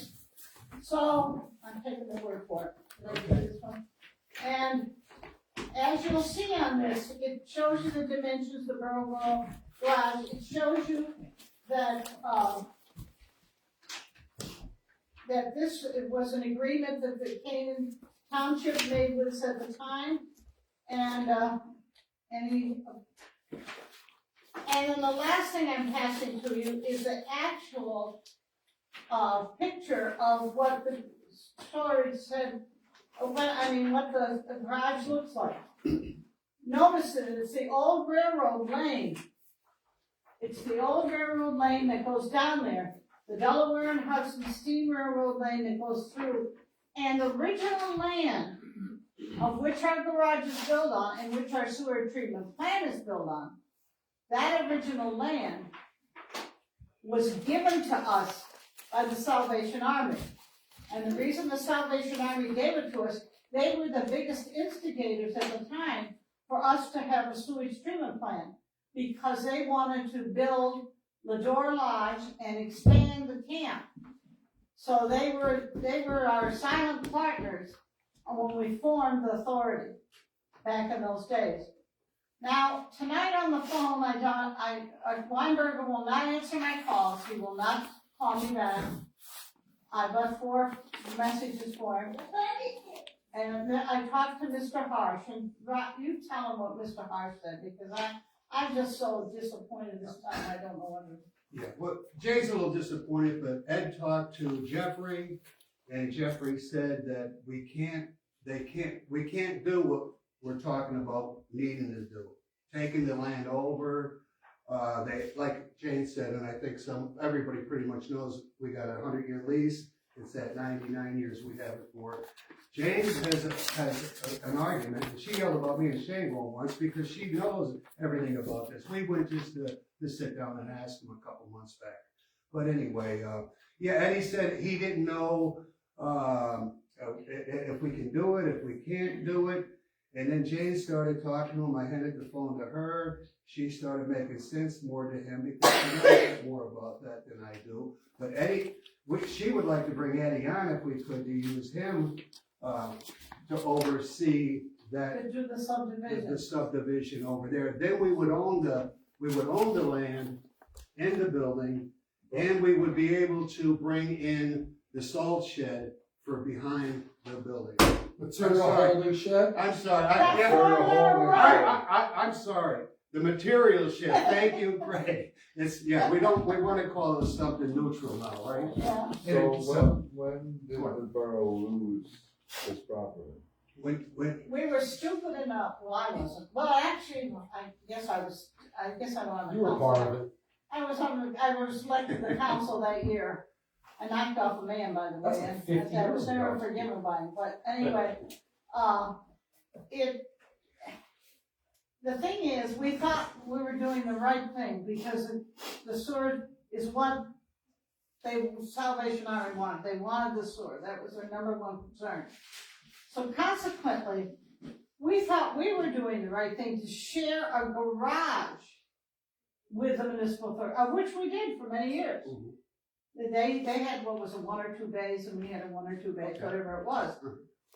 So, I'm taking the word for it. Did I do this one? And as you'll see on this, it shows you the dimensions of the borough wall garage. It shows you that, that this was an agreement that the Canaan Township made with us at the time, and then the last thing I'm passing to you is the actual picture of what the storage said, what the garage looks like. Notice that it's the old railroad lane. It's the old railroad lane that goes down there. The Delaware and Hudson Steam Railroad lane that goes through, and the original land of which our garage is built on and which our sewer treatment plant is built on, that original land was given to us by the Salvation Army. And the reason the Salvation Army gave it to us, they were the biggest instigators at the time for us to have a sewage treatment plant, because they wanted to build Lador Lodge and expand the camp. So they were our silent partners when we formed the authority back in those days. Now, tonight on the phone, Weinberger will not answer my calls, he will not call me back. I left 4 messages for him. And then I talked to Mr. Harsh, and you tell him what Mr. Harsh said, because I'm just so disappointed this time, I don't know what to. Yeah, well, Jay's a little disappointed, but Ed talked to Jeffrey, and Jeffrey said that we can't do what we're talking about needing to do. Taking the land over, like Jane said, and I think everybody pretty much knows, we got a 100-year lease. It's at 99 years we have it for. James has an argument, and she yelled about me and Shane once because she knows everything about this. We went just to sit down and ask him a couple months back. But anyway, yeah, and he said he didn't know if we can do it, if we can't do it. And then Jane started talking to him. I handed the phone to her. She started making sense more to him because she knows more about that than I do. But Eddie, she would like to bring Eddie on if we could, to use him to oversee that. To do the subdivision. The subdivision over there. Then we would own the land and the building, and we would be able to bring in the salt shed for behind the building. Material holding shed? I'm sorry. I'm sorry. The material shed. Thank you, Craig. We want to call it something neutral now, right? Yeah. So when did the borough lose this property? When We were stupid enough, well, I wasn't, well, actually, I guess I was on the council. You were part of it. I was elected to the council that year. I knocked off a man, by the That's way, like and 50 I was years never ago. forgiven by him, but anyway, the thing is, we thought we were doing the right thing, because the sewer is what Salvation Army wanted. They wanted the sewer, that was their number 1 concern. So consequently, we thought we were doing the right thing to share a garage with the municipal authority, which we did for many years. Mhm. They had, what was it, 1 or 2 bays, and we had a 1 or 2 bays, whatever it was.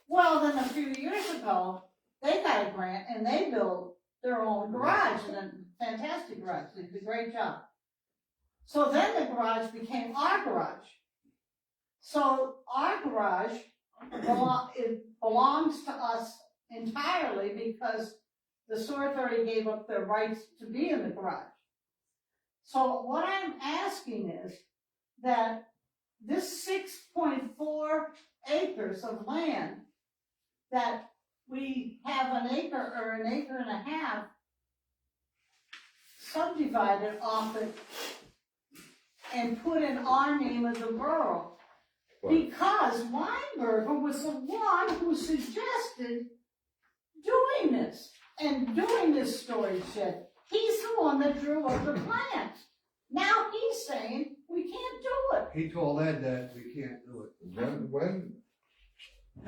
Well, then a few years ago, they got a grant and they built their own garage, and a fantastic garage. They did a great job. So then the garage became our garage. So our garage belongs to us entirely because the sewer authority gave up their rights to be in the garage. So what I'm asking is that this 6.4 acres of land that we have an acre or an acre and a half subdivided off it and put in our name of the borough. Because Weinberger was the one who suggested doing this and doing this storage shed. He's the one that drew up the plans. Now he's saying we can't do it. he told Ed that we can't do it. When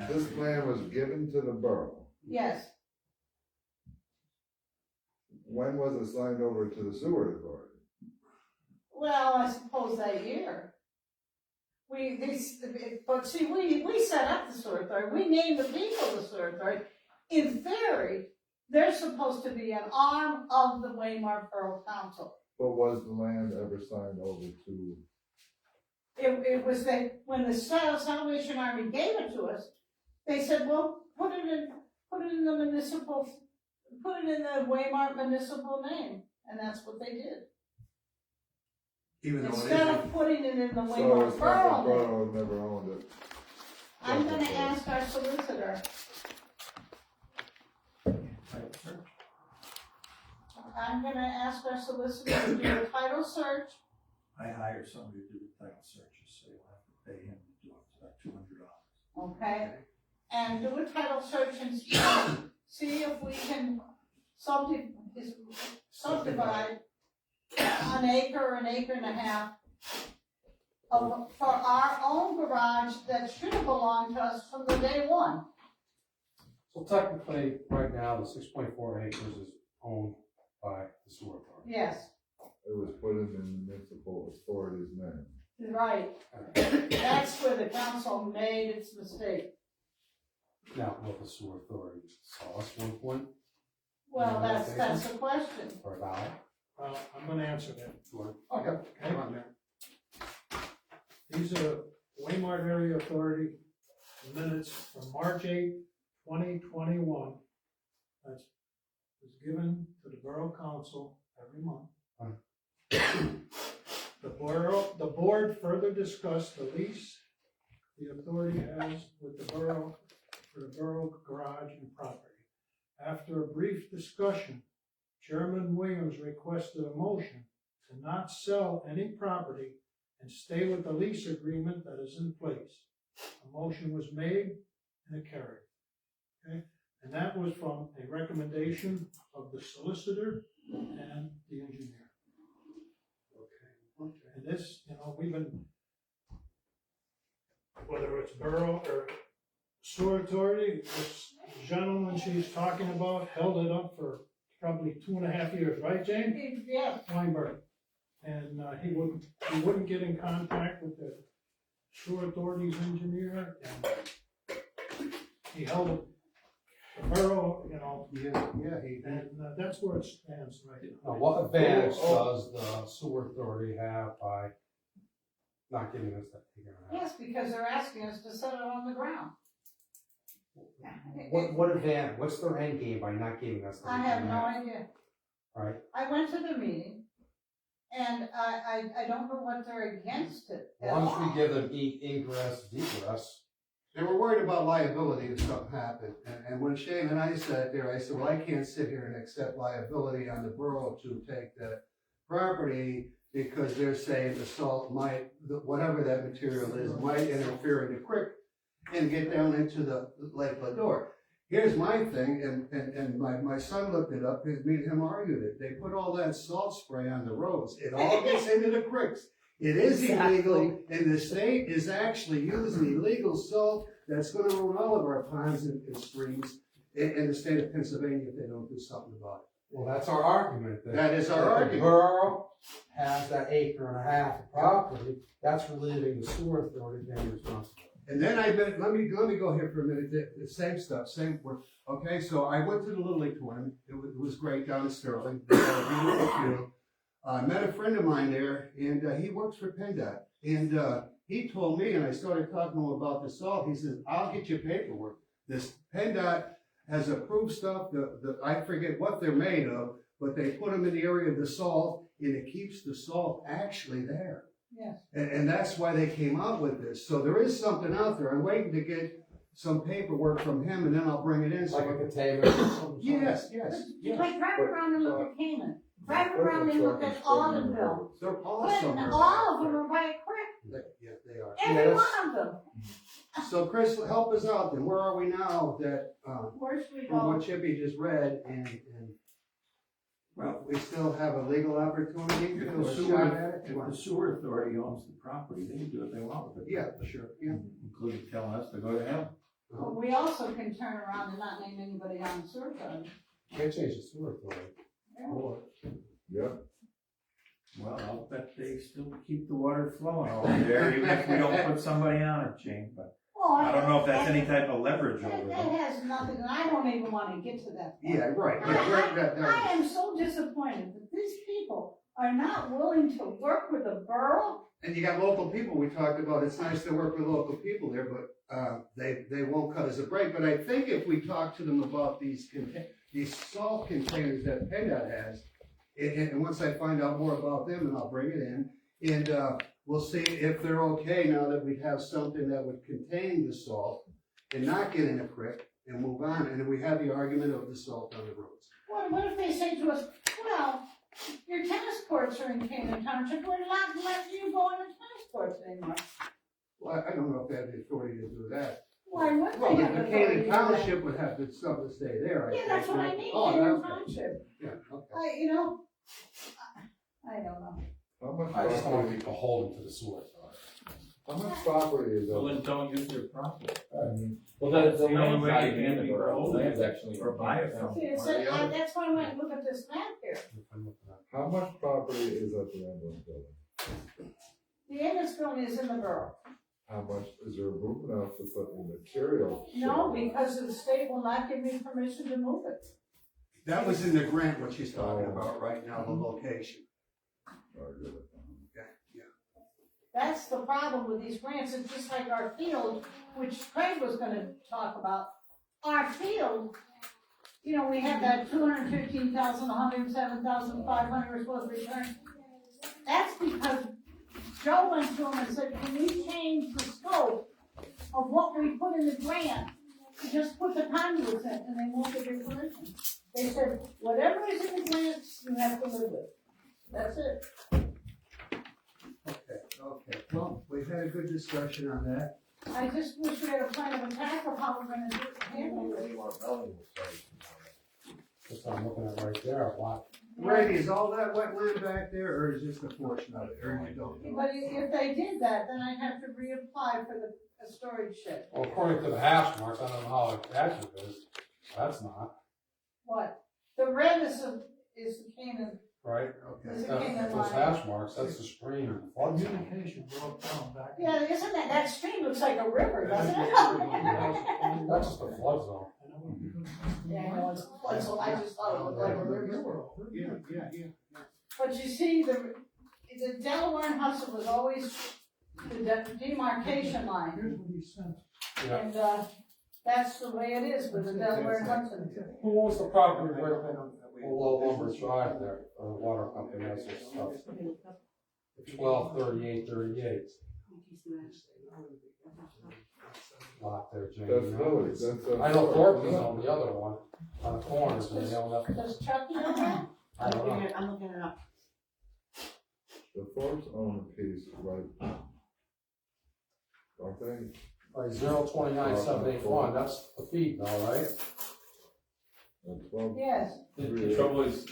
this plan was given to the borough, Yes. when was it signed over to the sewer authority? Well, I suppose that year. But see, we set up the sewer authority. We named the people the sewer authority. In theory, they're supposed to be an arm of the Waymart Borough Council. But was the land ever signed over to? It was when the Salvation Army gave it to us, they said, well, put it in the Waymart municipal name, and that's what they did. Even though it Instead isn't. of putting it in the So Waymart it's not the Borough name. borough never owned it. I'm gonna ask our solicitor. I'm gonna ask our solicitor to do a title search. I hired somebody to do the title searches, so you'll have to pay him to do it, it's about $200. Okay, and do a title search and see if we can subdivide an acre and a half for our own garage that should have belonged to us from the day 1. So technically, right now, the 6.4 acres is owned by the sewer authority. Yes, It was put in the municipal authority's name. right. That's where the council made its mistake. Now, will the sewer authority sell us 1 point? Well, That's Yes, that's the question. Or Val? I'm gonna answer that. Okay, come on, man. These are Waymart Area Authority minutes from March 8, 2021. That's was given to the Borough Council every month. The board further discussed the lease the authority has with the borough for the borough garage and property. After a brief discussion, Chairman Williams requested a motion to not sell any property and stay with the lease agreement that is in place. A motion was made and it carried. Okay? And that was from a recommendation of the solicitor and the engineer. Okay. And this, we've been, whether it's borough or sewer authority, this gentleman she's talking about held it up for probably 2.5 years, right, Jane? Yes. Weinberg. And he wouldn't get in contact with the sewer authority's engineer, and he held it. The borough, and that's where it stands right now. Now, what advantage does the sewer authority have by not giving us that figure out? Yes, because they're asking us to set it on the ground. What advantage, what's their end game by not giving us that? I have no idea. Right? I went to the meeting, and I don't know what they're against it at Once all. we give them ingress, egress. They were worried about liability if something happened, and when Shane and I sat there, I said, well, I can't sit here and accept liability on the borough to take the property because they're saying the salt might, whatever that material is, might interfere in the creek and get down into the Lake Lador. Here's my thing, and my son looked it up, me and him argued it. They put all that salt spray on the roads. It all gets into the creeks. It is illegal, and the state is actually using illegal salt that's gonna ruin all of our ponds and streams in the state of Pennsylvania if they don't do something about it. Well, that's our argument. That is our argument. The borough has that 1.5 acres of property, that's relieving the sewer authority being responsible. And then let me go here for a minute, the same stuff, same work. Okay, so I went to the Little League tournament, it was great down in Sterling. I met a friend of mine there, and he works for PennDOT. And he told me, and I started talking to him about the salt, he says, I'll get you paperwork. This PennDOT has approved stuff, I forget what they're made of, but they put them in the area of the salt, and it keeps the salt actually there. Yes. And that's why they came out with this. So there is something out there. I'm waiting to get some paperwork from him, and then I'll bring it in. Like a container or something? Yes. Like drive around and look at Canaan. Drive around and look at Audubon. They're all Clinton, somewhere. all of them are by a creek. Yeah, they are. Every one of them. So Chris, help us out then. Where are we now that, Where should we from go? what Chippy just read, and well, we still have a legal opportunity to do a shot at it? If the sewer authority owns the property, they can do what they want with it. Yeah, sure, yeah. Including telling us to go to hell. Well, we also can turn around and not name anybody on the sewer fund. Can't change the sewer authority. Yeah. Well, I'll bet they still keep the water flowing over there, even if we don't put somebody on it, Jane, but Well, I don't know if that's any type of leverage over That them. has nothing, and I don't even want to get to that point. Yeah, right. I am so disappointed that these people are not willing to work with the borough. And you got local people we talked about. It's nice to work with local people there, but they won't cut us a break. But I think if we talk to them about these salt containers that PennDOT has, and once I find out more about them, and I'll bring it in, and we'll see if they're okay now that we have something that would contain the salt and not get in a creek and move on. And we have the argument of the salt on the roads. What if they say to us, well, your tennis courts are in Canaan Township, we're not letting you go on the tennis courts anymore. Well, I don't know if they have the authority to do that. Why would Well, they have the authority to Canaan do that? Township would have to something to stay there. Yeah, that's what I mean, Oh, Canaan okay. Township. Yeah, okay. I don't know. How much I just don't want to property, be beholden to the sewer authority. how much property is Well, over? then don't use their property. Mhm. Well, the the only land's way not you even can in the be borough, the beholden land's actually. or buy it from See, it said, that's why I went and looked at this map here. How much property is at the ambulance building? The Ennis building is in the borough. How much, is there room enough to put the material? No, because the state will not give me permission to move it. That was in the grant, what she's talking about right now, the location. Okay, yeah. That's the problem with these grants, it's just like our field, which Craig was gonna talk about. Our field, you know, we have that 215,000, 107,500 we're supposed to return. That's because Joe went to him and said, can we change the scope of what we put in the grant? To just put the conduits in, and they won't give you permission. They said, whatever is in the grants, you have to live with. That's it. Okay, well, we've had a good discussion on that. I just wish we had a plan of attack of how we're gonna handle it. Just I'm looking at right there, what? Randy, is all that wetland back there, or is just a portion of it, or you don't know? But if they did that, then I'd have to reapply for the storage shed. Well, according to the hash marks, I don't know how accurate it is. That's not, What? The red is the Canaan, right? is the That- Canaan Those line. hash marks, that's the stream and the flood zone. Communication broke down back. Yeah, isn't that stream looks like a river, doesn't it? That's just the flood zone. Yeah, I know, it's flood, so I just thought it looked like a river. Yeah. But you see, the Delaware and Hudson was always the demarcation line. Here's what he sent. Yeah. And, that's the way it is with the Delaware and Hudson. Who owns the property right there? Below Lumber Drive there, or the water company, that's their stuff. 123838. Lot there, Jamie. That's village, that's. I know Thornton's on the other one, on the corners, and they own that. Does Chucky own that? I don't know. I'm looking it up. The folks own a piece, right? Don't they? Right, 029781, that's the feed now, right? And 12. Yes. The trouble is,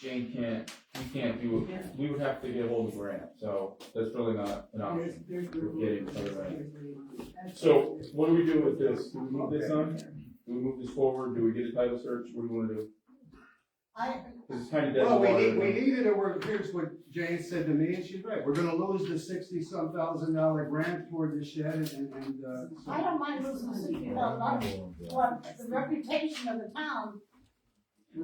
Jane we can't do it, we would have to get a hold of Grant, so that's really not an option. We're getting to Grant. So, what do we do with this? Do we move this on? Do we move this forward? Do we get a title search? What do we wanna do? Cause it's kinda dead in Well, the water. we needed it, here's what Jane said to me, and she's right, we're gonna lose the $60-some thousand grant toward the shed, and, I don't mind losing the $60,000, but the reputation of the town.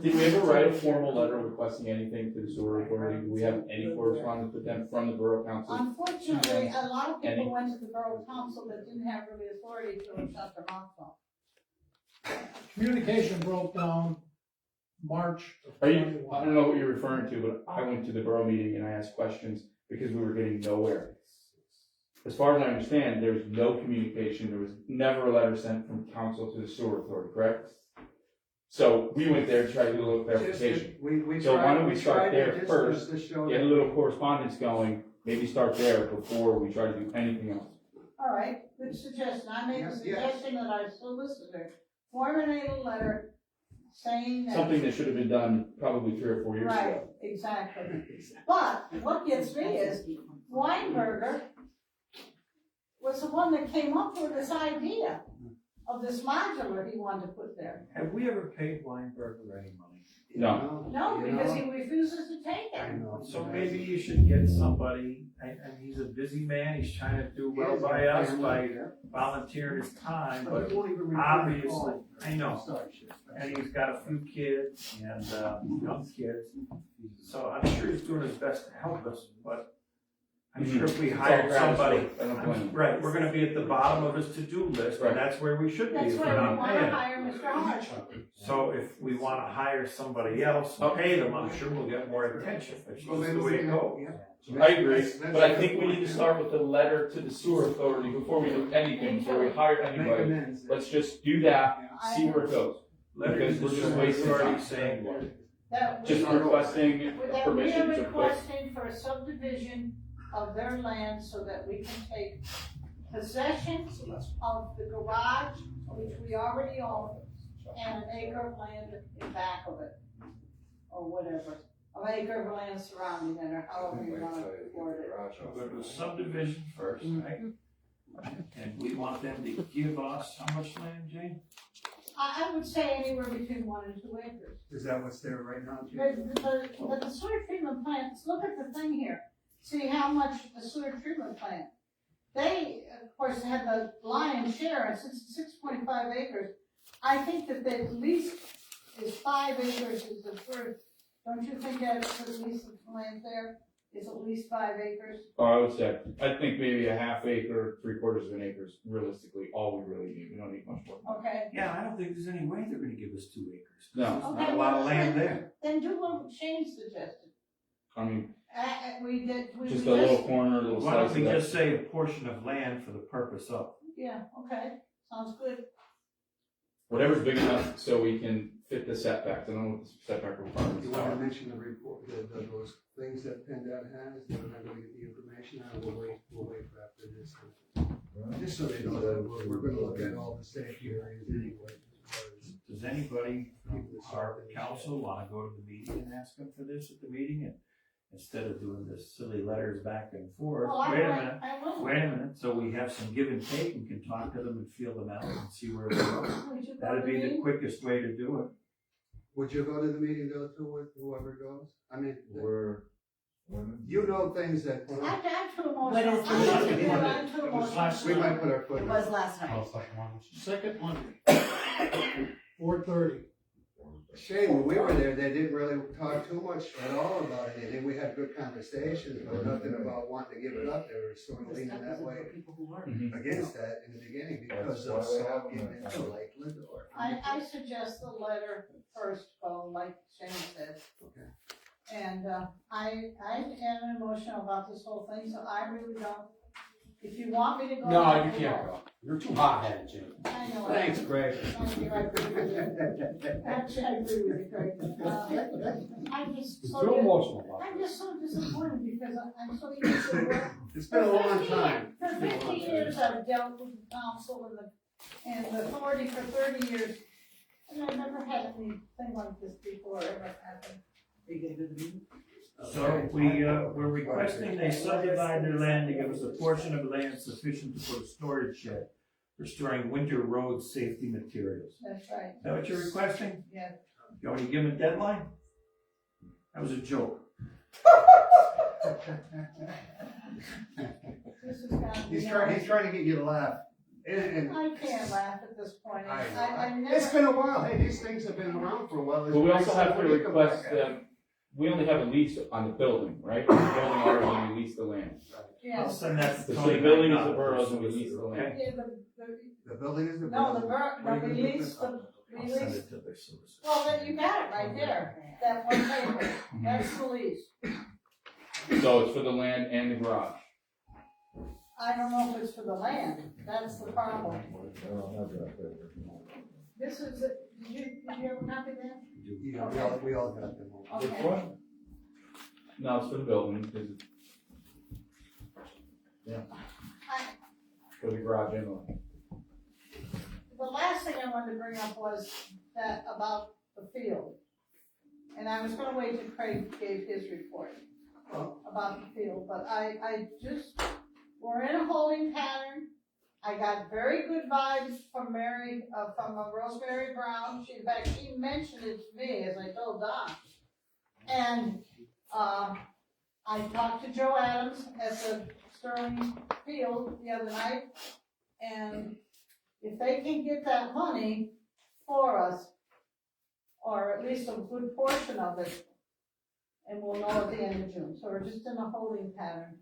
Did we ever write a formal letter requesting anything to the sewer authority? Do we have any correspondence with them from the borough council? Unfortunately, a lot of people went to the borough council that didn't have really authority to shut their mouth off. Communication broke down March of I 21. don't know what you're referring to, but I went to the borough meeting and I asked questions because we were getting nowhere. As far as I understand, there was no communication, there was never a letter sent from council to the sewer authority, correct? So we went there to try to do a little clarification. So why don't we start there first, get a little correspondence going, maybe start there before we try to do anything else. All right, good suggestion. I make a suggestion that I solicit her, formulate a letter saying that. Something that should have been done probably 3 or 4 years ago. Right, exactly. But what gets me is Weinberger was the one that came up with this idea of this modular he wanted to put there. Have we ever paid Weinberger any money? No. No, because he refuses to take it. So maybe you should get somebody, and he's a busy man, he's trying to do well by us by volunteering his time, but obviously, I know. And he's got a few kids and, young kids, so I'm sure he's doing his best to help us, but I'm sure if we hired somebody, right, we're gonna be at the bottom of his to-do list, and that's where we should be. That's if we're why we not want paying to him. hire Mr. Hart. So if we wanna hire somebody else and pay them, I'm sure we'll get more attention, that's just the way it goes. I agree, but I think we need to start with the letter to the sewer authority before we do anything, before we hire anybody. Let's just do that, see where it goes. Because we're just wasting time. Saying That Just we- requesting that permission we to are put. requesting for a subdivision of their land so that we can take possession of the garage, which we already own, and an acre of land in back of it, or whatever. An acre of land surrounding it, or however you want to word it. So go to the subdivision first, right? And we want them to give us, how much land, Jane? I would say anywhere between 1 and 2 acres. Is that what's there right now, Jim? But the sewer treatment plants, look at the thing here, see how much the sewer treatment plant. They, of course, had the lion's share, and since it's 6.5 acres, I think that they at least, is 5 acres is the first, don't you think that at least the land there is at least 5 acres? Oh, I would say, I think maybe a half acre, 3/4 of an acre is realistically all we really need. We don't need much more. Okay. Yeah, I don't think there's any way they're gonna give us 2 acres. No. There's Okay, not a lot well, of land there. Then do what Shane suggested. I mean, We did, we just just. a little corner, a little Why don't slice we of that. just say a portion of land for the purpose of? Yeah, okay, sounds good. Whatever's big enough so we can fit the setbacks. I don't know what the setback requirements You wanna are. mention the report, those things that PennDOT has, they're not gonna get the information out, we'll wait for after this. Just so they know that we're gonna look at all the safety areas anyway. Does anybody from our council wanna go to the meeting and ask them for this at the meeting? And instead of doing this silly letters back and forth, Well, I wait a will. minute, I will. wait a minute, so we have some give and take and can talk to them and feel them out and see where we go. Would you go That'd to be the meeting? quickest way to do it. Would you go to the meeting though, too, with whoever goes? I mean, When? you know things that, I'm too emotional. What is the I'm meeting? too- I'm too It was last we emotional. might put our foot It in. was last night. Second Monday, 4:30. Shane, when we were there, they didn't really talk too much at all about it, and then we had good conversations, but nothing about wanting to give it up. They were sort of leaning that way People who work. Mhm. against that in the beginning because of That's why they Salt have getting them. into Lakeland or. I suggest the letter first go, like Shane said. Okay. And, I am emotional about this whole thing, so I really don't, if you want me to go. No, I you will can't go. go. You're too hot-headed, Jim. I know. Thanks, Greg. Thank you, I agree with you. Actually, I agree with you, Craig. I'm just You're so, too emotional about I'm it. just so disappointed because I'm so used to work. It's been a long time. For 50 years, I've dealt with the council and the authority for 30 years, and I've never had anything like this before ever happen. Are you gonna go to the meeting? So we're requesting they subdivide their land to give us a portion of land sufficient to put a storage shed for storing winter road safety materials. That's right, Is that what you're requesting? yeah. You want me to give them a deadline? That was a joke. This has got to be. He's trying to get you to laugh. And I can't laugh at this point. I it's never, been a while. Hey, these things have been around for a while. But we also have to request, we only have a lease on the building, right? The building ours and we lease the land. I'll yes. send that to So Tony. the building is the Now, borough's and we lease the okay? land. Yeah, The building is the. no, What are you we gonna do lease with I'll send lease, it to their solicitor. well, then you got it right there, that one paper, that's the lease. So it's for the land and the garage. I don't know if it's for the land, that's the problem. I don't have that paper. This is, did you ever copy that? Yeah, we all got them. Which Okay. one? No, it's for the building, because it's. Yeah. For the garage and the land. The last thing I wanted to bring up was that about the field. And I was gonna wait till Craig gave his report about the field, but I just, we're in a holding pattern. I got very good vibes from Mary, from Rosemary Brown. In fact, she mentioned it to me, as I told Don. And, I talked to Joe Adams at the Sterling Field the other night, and if they can get that money for us, or at least a good portion of it, and we'll know at the end of June, so we're just in a holding pattern.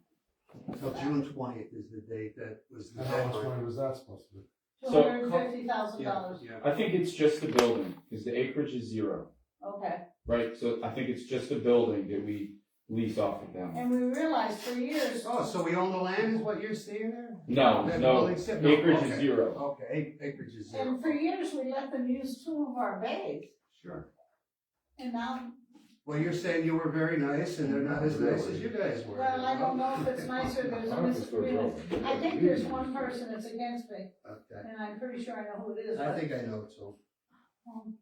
So June 20th is the date that was the And how much deadline. money was that supposed to be? $250,000, Yeah. I think it's just the building, because the acreage is 0, okay. right? So I think it's just the building that we lease off of them. And we realized for years, Oh, so we own the land is what you're seeing there? No, That no, building's sitting- no, acreage is okay. 0. Okay, acreage is and 0. for years, we let them use 2 of our bays, Sure. and now, Well, you're saying you were very nice and they're not as nice as you guys were. well, I don't know if it's nicer, there's a disagreement. I think there's one person that's against me, Okay, and I'm pretty sure I know who it is, I but, think I know it, so. um,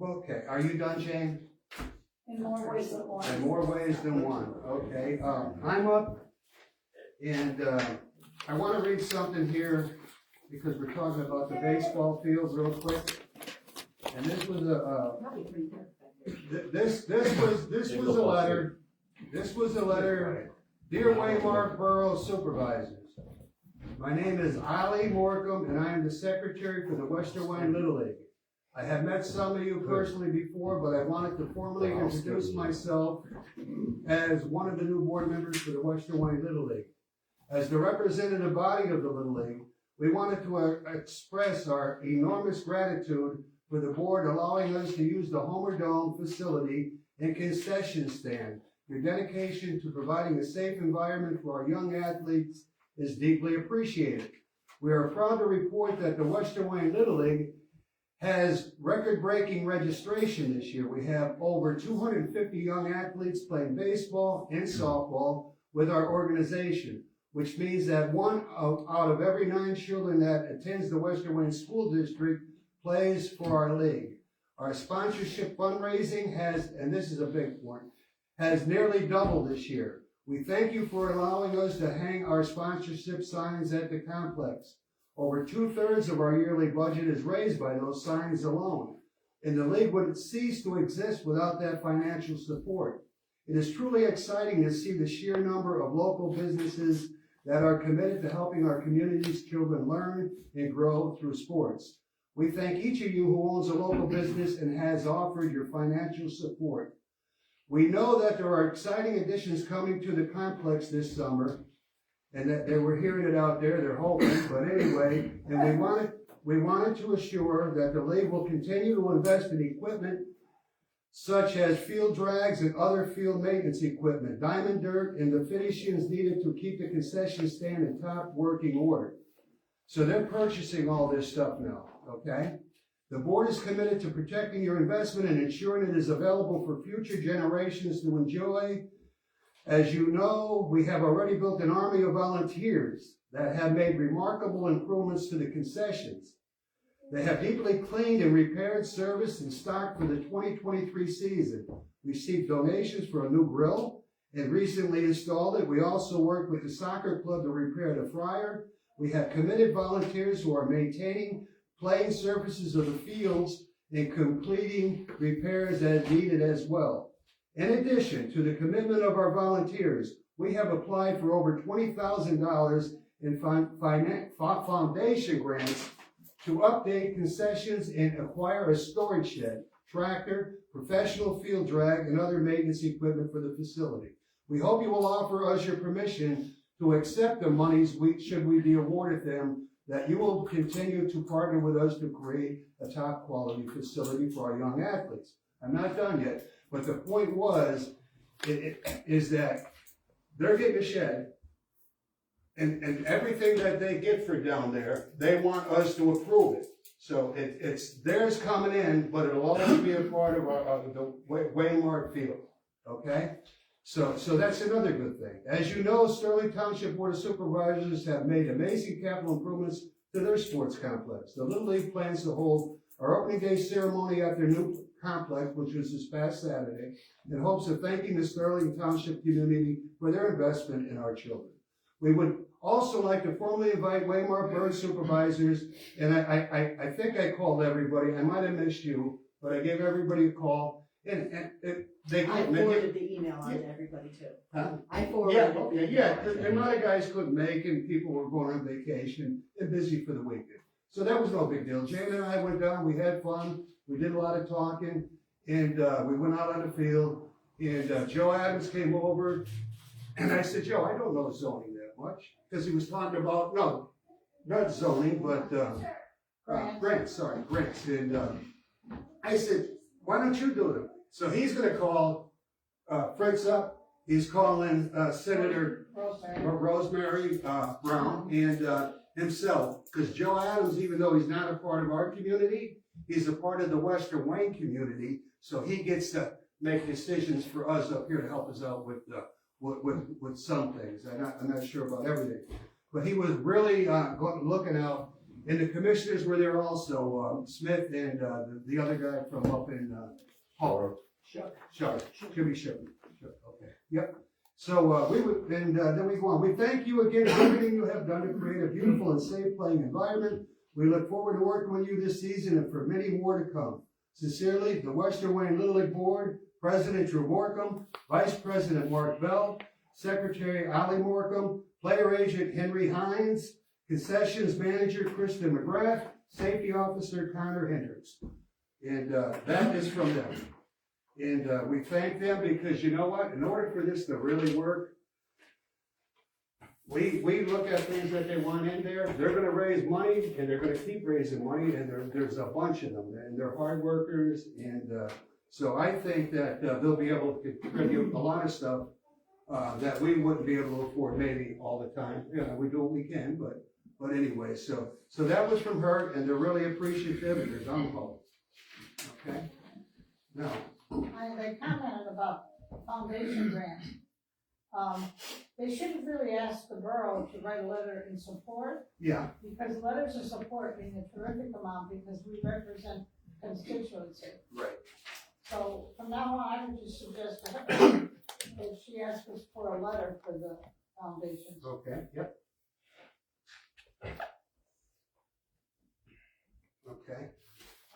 Okay, are you done, Jane? in more ways than one. In more ways than one, okay, I'm up, and, I wanna read something here, because we're talking about the baseball field real quick. And this was this was a letter, Dear Waymark Borough Supervisors, my name is Ali Morcom, and I am the secretary for the Western Wayne Little League. I have met some of you personally before, but I wanted to formally introduce myself as one of the new board members for the Western Wayne Little League. As the representative body of the Little League, we wanted to express our enormous gratitude for the board allowing us to use the Homer Dome facility and concession stand. Your dedication to providing a safe environment for our young athletes is deeply appreciated. We are proud to report that the Western Wayne Little League has record-breaking registration this year. We have over 250 young athletes playing baseball and softball with our organization, which means that one out of every 9 children that attends the Western Wayne School District plays for our league. Our sponsorship fundraising has, and this is a big one, has nearly doubled this year. We thank you for allowing us to hang our sponsorship signs at the complex. Over 2/3 of our yearly budget is raised by those signs alone, and the league would cease to exist without that financial support. It is truly exciting to see the sheer number of local businesses that are committed to helping our community's children learn and grow through sports. We thank each of you who owns a local business and has offered your financial support. We know that there are exciting additions coming to the complex this summer, and that they were hearing it out there, they're hoping, but anyway, and we wanted to assure that the league will continue to invest in equipment such as field drags and other field maintenance equipment, diamond dirt, and the finishings needed to keep the concession stand in top working order. So they're purchasing all this stuff now, okay? The board is committed to protecting your investment and ensuring it is available for future generations to enjoy. As you know, we have already built an army of volunteers that have made remarkable improvements to the concessions. They have deeply cleaned and repaired, serviced, and stocked for the 2023 season. Received donations for a new grill and recently installed it. We also worked with the soccer club to repair the fryer. We have committed volunteers who are maintaining playing surfaces of the fields and completing repairs as needed as well. In addition to the commitment of our volunteers, we have applied for over $20,000 in foundation grants to update concessions and acquire a storage shed, tractor, professional field drag, and other maintenance equipment for the facility. We hope you will offer us your permission to accept the monies should we be awarded them, that you will continue to partner with us to create a top quality facility for our young athletes. I'm not done yet. But the point is that they're getting a shed, and everything that they get for down there, they want us to approve it. So it's theirs coming in, but it'll always be a part of the Waymart field, okay? So that's another good thing. As you know, Sterling Township Board of Supervisors have made amazing capital improvements to their sports complex. The Little League plans to hold our opening day ceremony at their new complex, which was this past Saturday, in hopes of thanking the Sterling Township community for their investment in our children. We would also like to formally invite Waymart Board Supervisors, and I think I called everybody. I might have missed you, but I gave everybody a call, and they I forwarded the email on to everybody too. Huh? I forwarded Yeah, it. okay, yeah, a lot of guys couldn't make it, and people were going on vacation and busy for the weekend. So that was no big deal. Jane and I went down, we had fun, we did a lot of talking, and we went out on the field, and Joe Adams came over, and I said, Joe, I don't know zoning that much, because he was talking about, no, not zoning, but grants, and I said, why don't you do it? So he's gonna call Fritz up, he's calling Senator Rosemary Brown, and himself, because Joe Adams, even though he's not a part of our community, he's a part of the Western Wayne community, so he gets to make decisions for us up here to help us out with some things. I'm not sure about everything, but he was really looking out, and the commissioners were there also, Smith and the other guy from up in Hall. Sharp. Jimmy Sharp. Okay. Yep. So then we go on. We thank you again for everything you have done to create a beautiful and safe playing environment. We look forward to working with you this season and for many more to come. Sincerely, the Western Wayne Little League Board, President Drew Morcom, Vice President Mark Bell, Secretary Ollie Morcom, Player Agent Henry Hines, Concessions Manager Kristen McGrath, Safety Officer Connor Hendricks. And, that is from them. And, we thank them because you know what? In order for this to really work, we look at things that they want in there. They're gonna raise money and they're gonna keep raising money and there's a bunch of them and they're hard workers. And, so I think that, they'll be able to contribute a lot of stuff, that we wouldn't be able to afford maybe all the time. Yeah, we do what we can, but anyway, so that was from her and they're really appreciative and they're gung-ho. Okay? Now, They commented about foundation grants. They shouldn't really ask the borough to write a letter in support, yeah, because letters of support mean a terrific amount because we represent constituency. right. So from now on, I would just suggest that she asks us for a letter for the foundations. Okay, yep. Okay,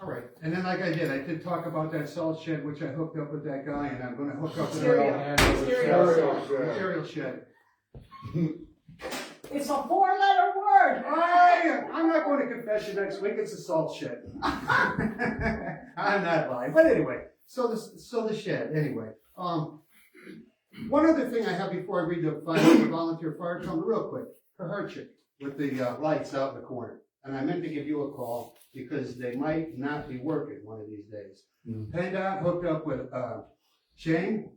all right. And then like I did talk about that salt shed, which I hooked up with that guy, and I'm gonna hook up with material shed. It's a 4-letter word. I'm not going to confession next week, it's a salt shed. I'm not lying, but anyway, so the shed, anyway. One other thing I have before I read the volunteer fire company, real quick, Kaharchik, with the lights out in the corner. And I meant to give you a call because they might not be working one of these days. PennDOT hooked up with Shane,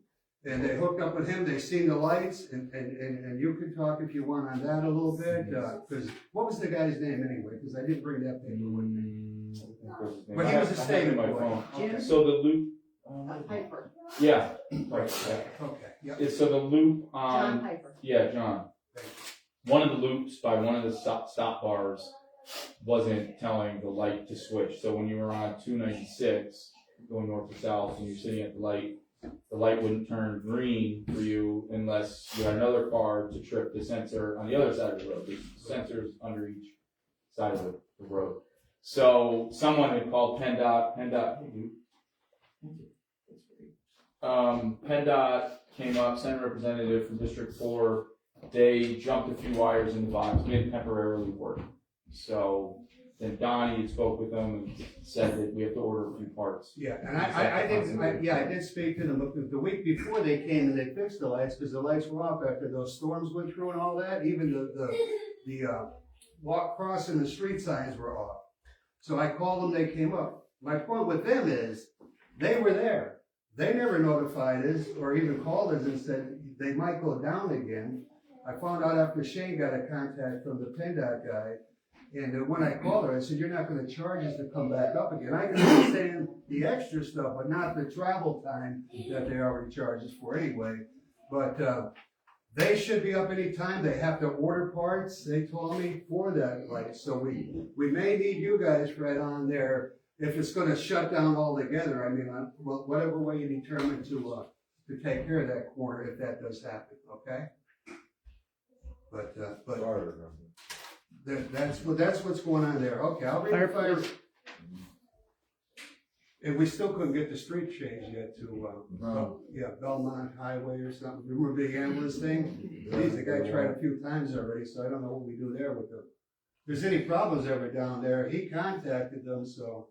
and they hooked up with him. They seen the lights, and you can talk if you want on that a little bit. Because what was the guy's name anyway? Because I didn't bring that paper with me. But he was a state employee. Okay. So the loop. Piper. Yeah. Right. Yeah. Okay. Yep. It's so the loop on. John Piper. Yeah, John. One of the loops by one of the stop bars wasn't telling the light to switch. So when you were on 296 going north to south and you're sitting at the light wouldn't turn green for you unless you had another car to trip the sensor on the other side of the road. There's sensors under each side of the road. So someone had called PennDOT, PennDOT came up, sent a representative from District 4. They jumped a few wires in the box, made it temporarily work. So then Donnie had spoke with them and said that we have to order a few parts. Yeah, and I did speak to them the week before they came and they fixed the lights because the lights were off after those storms went through and all that. Even the walk crossing the street signs were off. So I called them, they came up. My point with them is they were there. They never notified us or even called us and said they might go down again. I found out after Shane got a contact from the PennDOT guy. And when I called her, I said, you're not going to charge us to come back up again. I can understand the extra stuff, but not the travel time that they already charge us for anyway. But they should be up any time. They have to order parts, they told me, for that light. So we may need you guys right on there if it's going to shut down altogether. I mean, whatever way you determine to take care of that corner if that does happen, okay? But that's what's going on there. Okay, I'll read the fire. And we still couldn't get the street changed yet to, Belmont Highway or something. Remember the ambulance thing? Geez, the guy tried a few times already, so I don't know what we do there with them. If there's any problems ever down there, he contacted them, so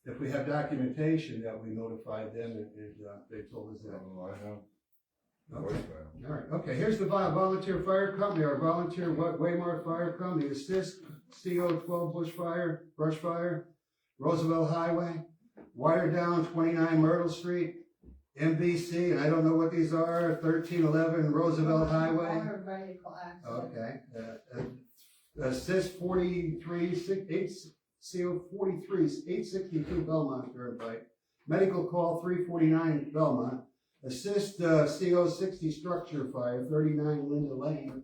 if we have documentation that we notified them and they told us that. Oh, I know. Okay. All right. Okay. Here's the volunteer fire company. Our volunteer Waymart Fire Company assist CO12 brush fire, Roosevelt Highway, wire down 29 Myrtle Street, MVC, and I don't know what these are. 1311 Roosevelt Highway. Okay. Assist 43 CO43 862 Belmont Turnpike. Medical call 349 Belmont. Assist CO60 structure fire, 39 Linda Lane.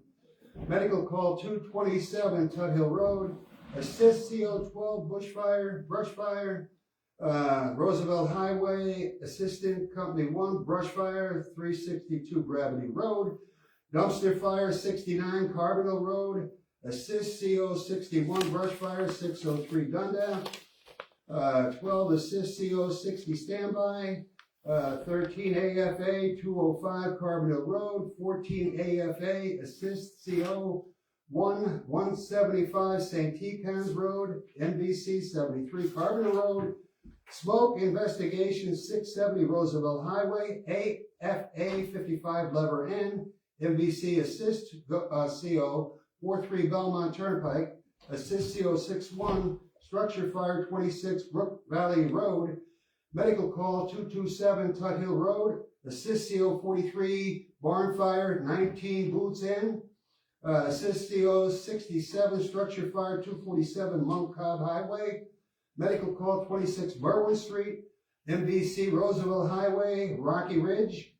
Medical call 227 Tut Hill Road. Assist CO12 brush fire, Roosevelt Highway. Assistant Company 1 brush fire, 362 Gravity Road. Dumpster fire, 69 Carbonell Road. Assist CO61 brush fire, 603 Dundas. 12 assist CO60 standby. 13 AFA 205 Carbonell Road, 14 AFA assist CO 175 St. Tecons Road, NBC 73 Carbonell Road, Smoke investigation, 670 Roosevelt Highway, AFA 55 lever N, MVC assist, CO 43 Belmont Turnpike, assist CO 61, structure fire 26 Brook Valley Road, medical call 227 Tut Hill Road, assist CO 43 barn fire 19 Boots Inn, assist CO 67 structure fire 247 Mount Cobb Highway, medical call 26 Berwyn Street, MVC Roosevelt Highway, Rocky Ridge,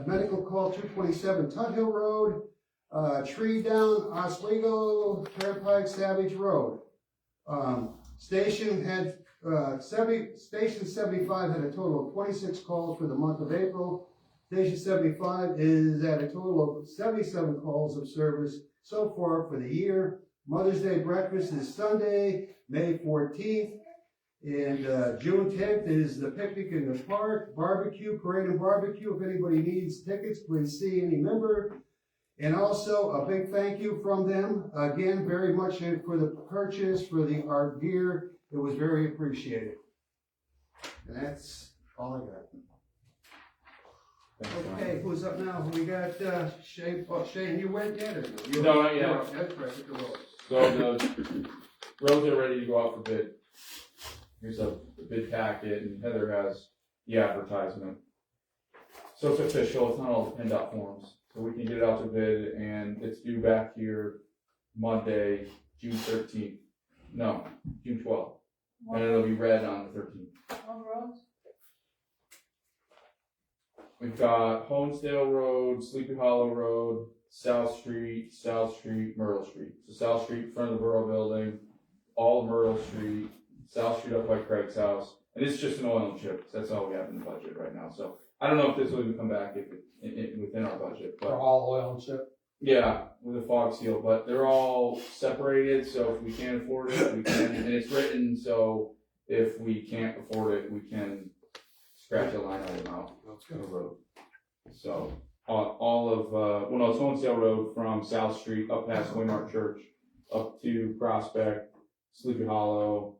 medical call 227 Tut Hill Road, tree down Oswego Turnpike Savage Road. Station 75 had a total of 26 calls for the month of April. Station 75 is at a total of 77 calls of service so far for the year. Mother's Day breakfast is Sunday, May 14th. And June 10th is the picnic in the park, barbecue, parade and barbecue. If anybody needs tickets, please see any member. And also a big thank you from them, again, very much for the purchase, for our gear. It was very appreciated. And that's all I got. Okay, who's up now? We got Shane. Oh, Shane, you went yet? Or no? No, not yet. That's right, the road. So the roads are ready to go out for bid. Here's the bid packet, and Heather has the advertisement. So it's official, it's not all the PennDOT forms. So we can get it out to bid, and it's due back here Monday, June 13th. No, June 12th. And it'll be read on the 13th. On roads? We've got Honesdale Road, Sleepy Hollow Road, South Street, Myrtle Street. So South Street, in front of the Borough Building, all Myrtle Street, South Street up by Craig's house. And it's just an oil and chips. That's all we have in the budget right now. So I don't know if this will even come back within our budget. But For all oil and chip? yeah, with a fog seal. But they're all separated, so if we can't afford it, we can. And it's written, so if we can't afford it, we can scratch a line item out of the road. So all of, it's Honesdale Road from South Street up past Waymart Church, up to Prospect, Sleepy Hollow.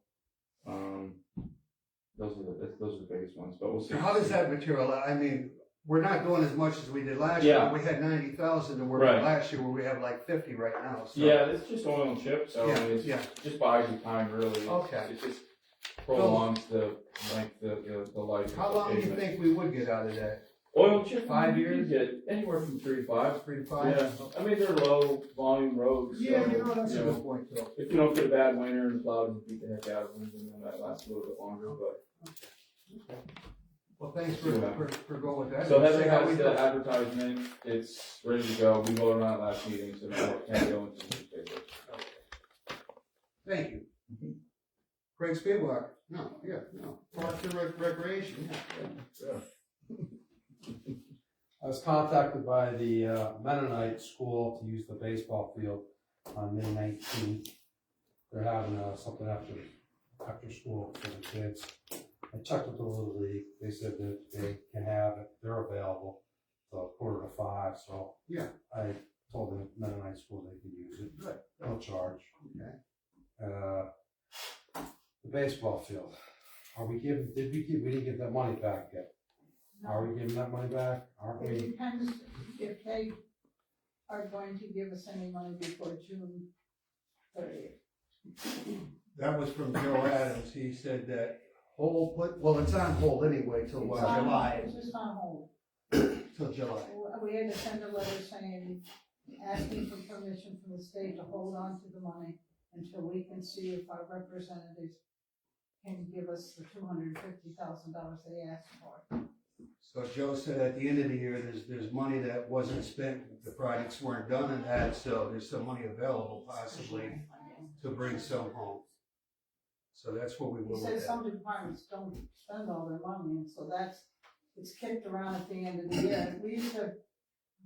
Those are the biggest ones, but we'll see. How does that material, I mean, we're not doing as much as we did last year. Yeah. We had 90,000 to work Right. on last year, where we have like 50 right now. So. Yeah, it's just oil and chips, so Yeah, it's yeah. just buys you time, really. Okay. It just prolongs the life. How long do you think we would get out of that? Oil and chip, 5 you years? can get anywhere from 3 to 5. 3 to 5? Yeah, I mean, they're low volume roads. Yeah, so, that's a good point too. If you don't get a bad winter and the clouds and beat the heck out of them, then that lasts a little bit longer, but. Well, thanks for going with that. So Heather See how has we the do. advertisement, it's ready to go, we voted on it last meeting, so now it can go into the newspaper. Thank you. Craig Speedwalker? No, Parks and Recreation, yeah. I was contacted by the Mennonite school to use the baseball field on May 19th. They're having something after school for the kids. I checked with the Little League. They said that they can have it. They're available till 4:45. So yeah, I told the Mennonite school they can use it. Good. No charge. Okay. The baseball field. We didn't get that money back yet. Are we giving that money back? Aren't It we? depends if they are going to give us any money before June 30th. That was from Joe Adams. He said that it's on hold anyway till what, July? It's just on hold. Till July. We had to send a letter saying, asking for permission from the state to hold on to the money until we can see if our representatives can give us the $250,000 they asked for. So Joe said at the end of the year, there's money that wasn't spent, the projects weren't done and that, so there's some money available possibly to bring some home. So that's what we He will look said at. some departments don't spend all their money, and so it's kicked around at the end of the year. We used to, of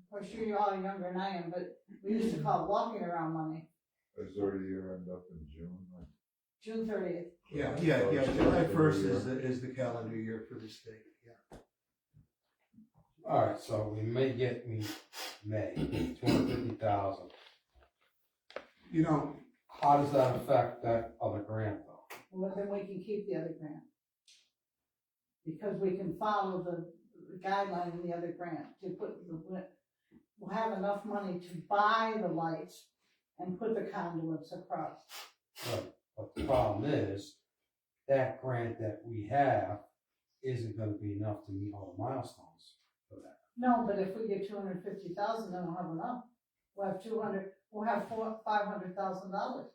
course, you're all younger than I am, but we used to call it walking around money. Is there a year end up in June? June 30th. Yeah, July 1st is the calendar year for the state, yeah. All right, so we may get $250,000. How does that affect that other grant though? Well, then we can keep the other grant. because we can follow the guideline in the other grant to we'll have enough money to buy the lights and put the conduits across. Right, but the problem is, that grant that we have isn't gonna be enough to meet all the milestones for that. No, but if we get 250,000, then we'll have enough. We'll have $500,000.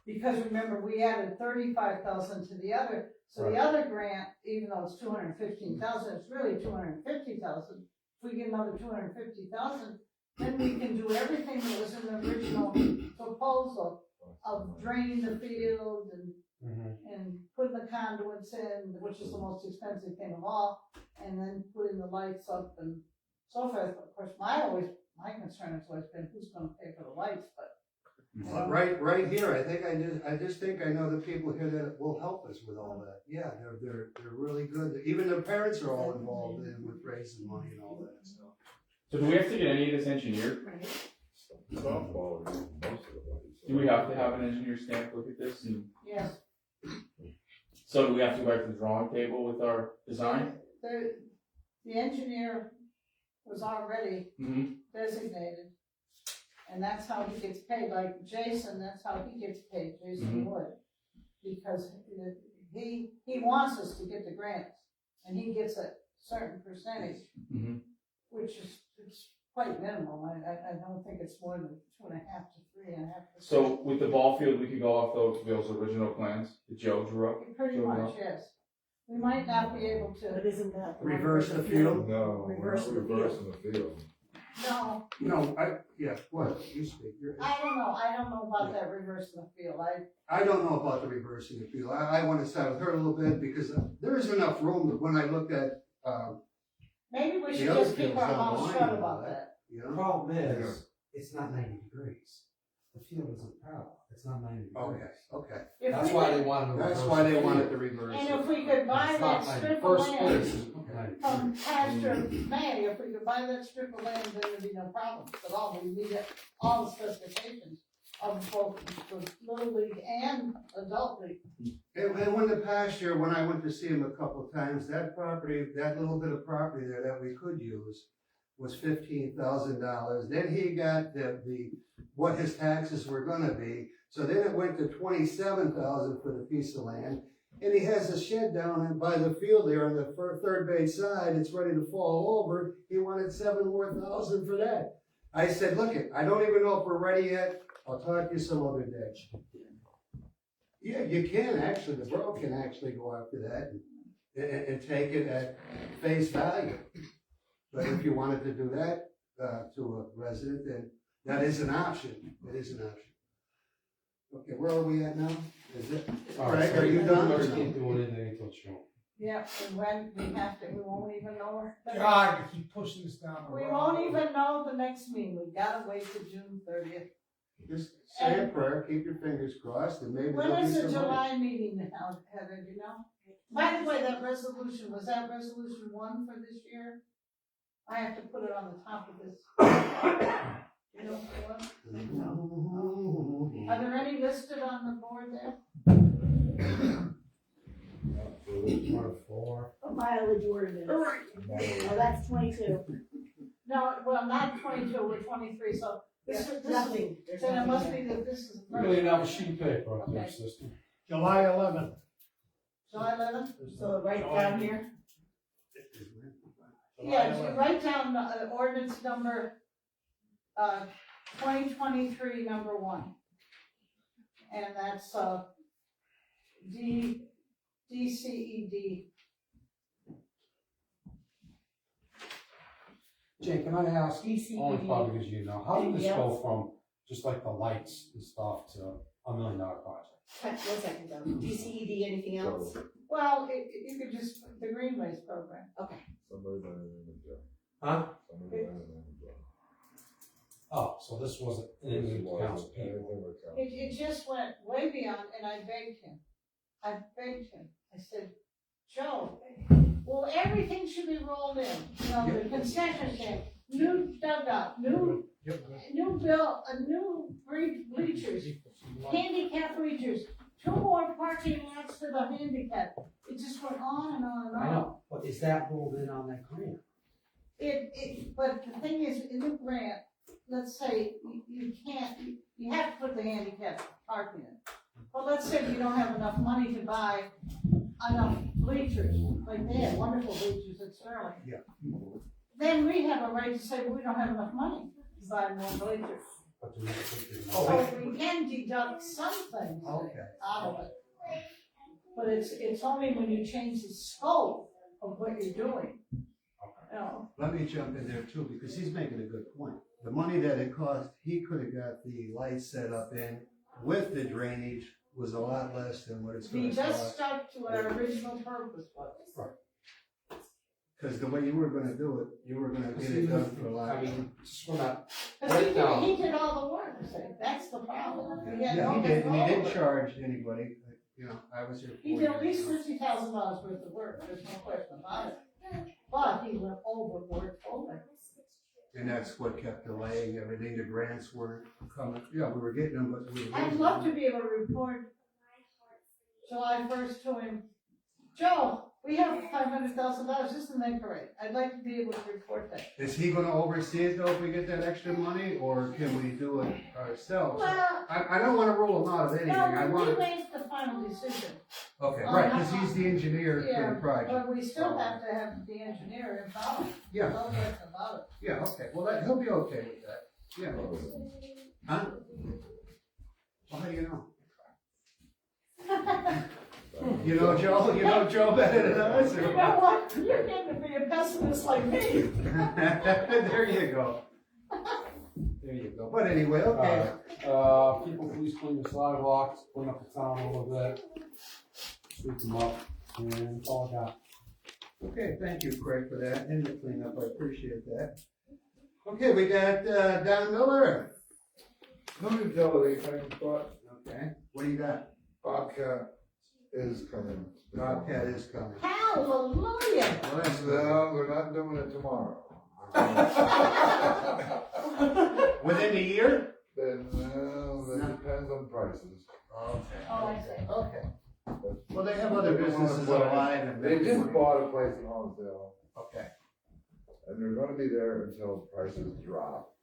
Because remember, we added 35,000 to the other, so the other grant, even though it's 215,000, it's really 250,000. If we get another 250,000, then we can do everything that was in the original proposal of draining the field and putting the conduits in, which is the most expensive thing of all, and then putting the lights up and so forth. Of course, my concern has always been who's gonna pay for the lights, but. But right here, I just think I know the people here that will help us with all that. Yeah, they're really good. Even their parents are all involved with raising money and all that, so. So do we have to get any of this engineered? Softball is most of the lights. Do we have to have an engineer stamp look at this? And Yes, so do we have to go back to the drawing table with our design? the engineer was already designated. And that's how he gets paid, like Jason, that's how he gets paid, Jason Wood. Because he wants us to get the grants, and he gets a certain percentage, which is, it's quite minimal. I don't think it's more than 2.5% to 3.5%. So with the ball field, we could go off those original plans that Joe drew up? Pretty much, yes. We might not be able to. But isn't that the Reverse the field? No, we're not reversing the field. No, what, you speak. I don't know about that reversing the field. I don't know about the reversing the field. I want to side with her a little bit because there is enough room that when I looked at, maybe we should the other just keep fields our down the mouths line shut and all about that. you The know? problem is, it's not 90 degrees. The field isn't parallel, it's not 90 degrees. Okay. If That's we why could- they wanted to reverse. That's why they the wanted field. to reverse And it. if we could buy It's that not 90. strip of First land place is 90. from Pastor May, if we could buy that strip of land, then there'd be no problems at all. We need all the specifications of both the Little League and Adult League. And when the past year, when I went to see him a couple of times, that property, that little bit of property there that we could use was $15,000. Then he got the what his taxes were gonna be. So then it went to $27,000 for the piece of land. And he has a shed down by the field there on the third base side. It's ready to fall over. He wanted $7,000 more for that. I said, look, I don't even know if we're ready yet. I'll talk to you some other day. Yeah, you can actually, the borough can actually go after that and take it at face value. But if you wanted to do that to a resident, then that is an option. It is an option. Okay, where are we at now? Is it, All right, Craig, so are you done? We or just no? can't do anything until it's shown. Yeah, and when we have to, we won't even know. God, you keep pushing this down the road. We won't even know the next meeting. We gotta wait till June 30th. Just say a prayer, keep your fingers crossed, and maybe When there'll be is the some money. July meeting now, Heather, do you know? By the way, that resolution, was that resolution 1 for this year? I have to put it on the top of this. You know what? Are there any listed on the board there? What mileage ordinance? Oh, that's 22. No, well, not 22, we're 23, so this is, Nothing. There's then it nothing must there. be that this is the $1 million first. sheet of paper on their Okay. system. July 11th. July 11th? So right down here? Yeah, you write down ordinance number, 2023, number 1. And that's, DCED. Jay, can I ask, DCED. only probably because you know, how did this Anything go else? from just like the lights and stuff to $1 million project? 1 second though. DCED, anything else? Well, you could just, the Greenways program. Okay. Somebody by the name of Joe. Huh? Somebody by the name of Joe. Oh, so this wasn't anything to council people. Anything with council. It just went way beyond, and I begged him. I said, Joe, well, everything should be rolled in. You know, the concession stand, new dugout, new bleachers, handicap bleachers, 2 more parking lots for the handicap. it just went on and on and on. I know, but is that rolled in on that grant? But the thing is, in the grant, let's say you can't, you have to put the handicap parking in. But let's say you don't have enough money to buy enough bleachers, like they have wonderful bleachers at Sterling. Yeah. Then we have a right to say, well, we don't have enough money to buy more bleachers. But do we have to put it in? So we can deduct some things Okay. out of it. But it's only when you change the scope of what you're doing. You know, Let me jump in there too, because he's making a good point. The money that it cost, he could have got the lights set up in with the drainage was a lot less than what it's we gonna just cost. stuck to what our original purpose was. Cause the way you were gonna do it, you were gonna get it done for a lot. I mean, just for that, Because Breakdown. he did all the work, see, that's the problem. He had Yeah, no he did, and he control didn't over it. charge anybody, you know, I was here. He 4 did at years. least $50,000 worth of work, there's no question about it. But he went overboard over. And that's what kept delaying everything, the grants weren't coming, yeah, we were getting them, but we were. I'd love to be able to report July 1st to him, Joe, we have $500,000, isn't that great? I'd like to be able to report that. Is he gonna oversee it though if we get that extra money, or can we do it ourselves? Well, I don't wanna rule him out of anything, I no, wanna. we make the final decision. Okay, right, cause he's the engineer for Yeah, the project. but we still have to have the engineer involved. Yeah. No question about it. Yeah, okay, well, he'll be okay with that, yeah. Huh? Well, how do you know? You know Joe better than us, You or? know what? You're getting to be a pessimist like me. There you go. There you go, but anyway, okay. people please clean the sidewalks, clean up the town a little bit, sweep them up, and that's all I got. Okay, thank you, Craig, for that, and the cleanup, I appreciate that. Okay, we got, Don Miller. No utility thing, but Okay, what do you got? Bobcat is coming. Bobcat is coming. Hallelujah. Well, that's good. No, they're not doing it tomorrow. Within a year? Then, that depends on prices. Okay. Oh, I see. Okay. Well, they have other businesses alive and. They just bought a place in Honesdale, Okay, and they're gonna be there until prices drop.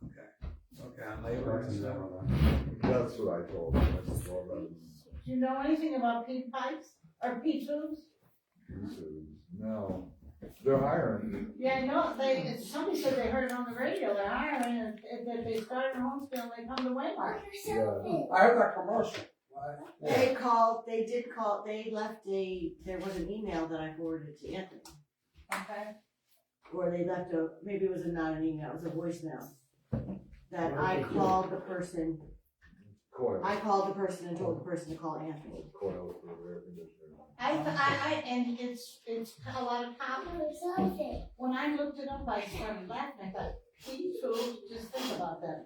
okay, on labor and stuff. That's what I told them. I said, well, Do you know anything about P pipes or P tubes? no, they're hiring. Yeah, no, somebody said they heard it on the radio, they're hiring, and that they started in Homestead, they come to Waymart. Yeah. I heard that commercial. They did call, there was an email that I forwarded to Anthony. Okay. Or they left maybe it was not an email, it was a voicemail. That I called the person, Coil. and told the person to call Anthony. Coil for air conditioner. And it's a lot of copper. When I looked it up, I started laughing, I thought, P tubes, just think about that.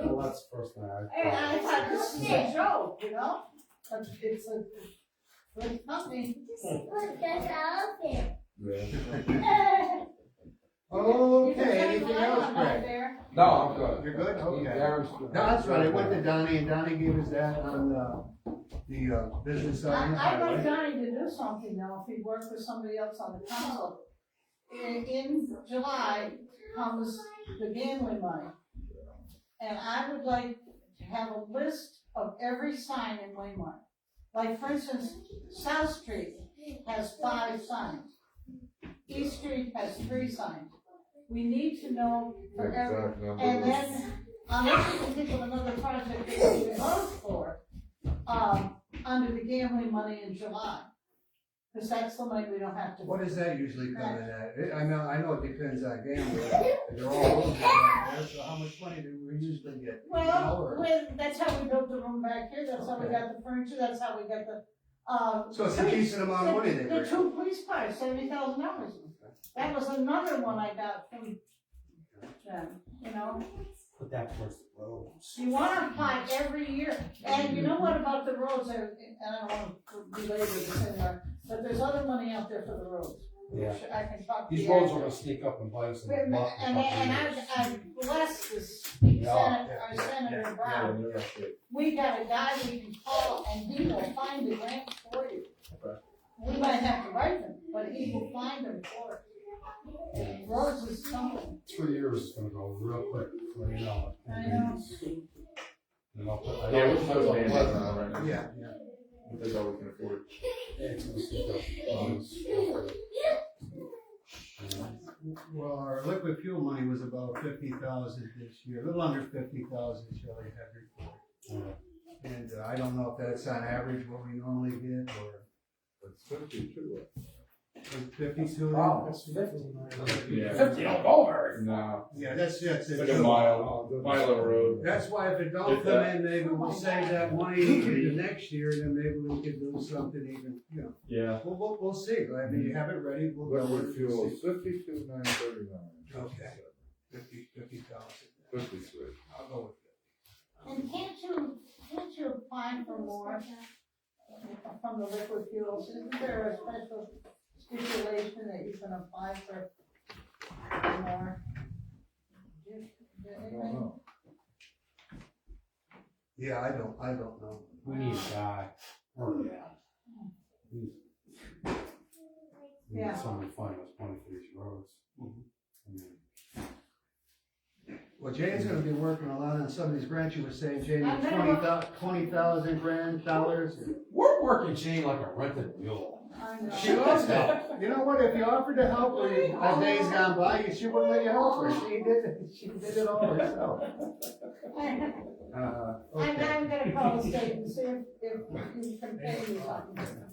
Well, that's the first thing And I thought, this is a joke, you know? But it's a good company. Yeah. Okay, anything else, Craig? No, I'm good. You're good? Okay. Darren's No, good. that's right, I went to Donnie, and Donnie gave us that on, the business side. I'd like Johnny to do something now, if he worked with somebody else on the council. In July comes the gambling money. And I would like to have a list of every sign in Waymart. Like, for instance, South Street has 5 signs. East Street has 3 signs. We need to know for every, Exact number. and then, unless you can think of another project that we can vote for, under the gambling money in July. Because that's the money we don't have to. What does that usually come in at? I know it depends on gambling, they're all over there, so how much money do we usually get? Well, that's how we built the room back here, that's how we got the furniture, that's how we got the, So it's a decent amount of money they The bring. 2 police cars, $70,000. That was another one I got from them, you know? Put that towards the roads. You wanna apply every year, and you know what about the roads, and I don't wanna belabor this anymore, but there's other money out there for the roads. Yeah. I can talk to These you. roads are gonna sneak up and bite us in the And butt. I bless this our Senator Brown. We got a guy we can call and he will find the grant for you. We might have to write them, but he will find them for us. Rose is something. 3 years is gonna go real quick, before you know it. I know. And I'll put- Yeah, we're supposed to hand that out right now. Yeah, yeah. That's all we can afford. It's gonna keep up. Well, our liquid fuel money was about 50,000 this year, a little under 50,000, Shelley had reported. And I don't know if that's on average what we normally get, or It's 52. 52. That's 50. Yeah. 50 don't go very. No, Yeah, that's it's like a mile of road. That's why if it don't If come that- in, maybe we'll save that money into next year, then maybe we could do something even, you know. Yeah. We'll see, I mean, you have it ready, we'll go. Liquid fuel is 52,939. 50,000. 53. I'll go with And can't you apply for more from the liquid fuels? Isn't there a special stipulation that you can apply for more? I don't know. Yeah, I don't know. We need a guy, or a gal. We Yeah. need somebody to find us money for these roads. I mean, Well, Jane's gonna be working a lot on some of these grants you were saying, Jane, I'm gonna $20,000 $20,000. we're working Jane like a rented mule. I know. She loves help. You know what, if you offered to help her, as days gone by, she wouldn't let you help her, she did it all herself. I'm Okay. gonna call the state and see if you can pay me something.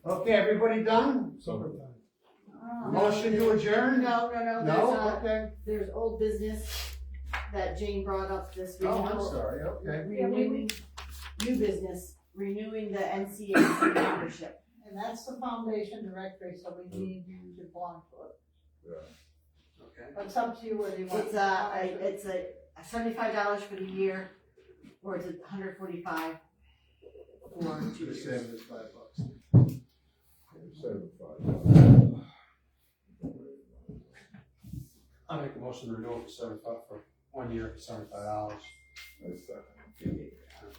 Okay, everybody done? Summertime. Motion to adjourn? No, No, okay. there's old business that Jane brought up this Oh, I'm renewal, sorry, okay. renewing, new business, renewing the NCAC membership. And that's the foundation directory, so we need you to belong to it. Yeah. Okay. But it's up to you whether you want. It's a $75 for the year, or it's $145 for 2 Should have years. saved us $5. 75. I make a motion to renew it for 75 for 1 year for $75. That's that.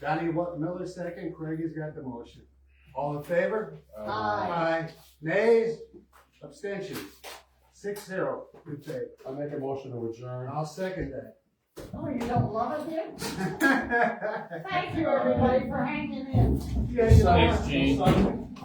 Donnie Miller second, Craig has got the motion. All in favor? Aye. Nays? Abstentions? 6-0, you take. I make a motion to adjourn. I'll second that. Oh, you don't love it here? Thank you, everybody, for hanging in. Yeah, you know Thanks, what? Gene.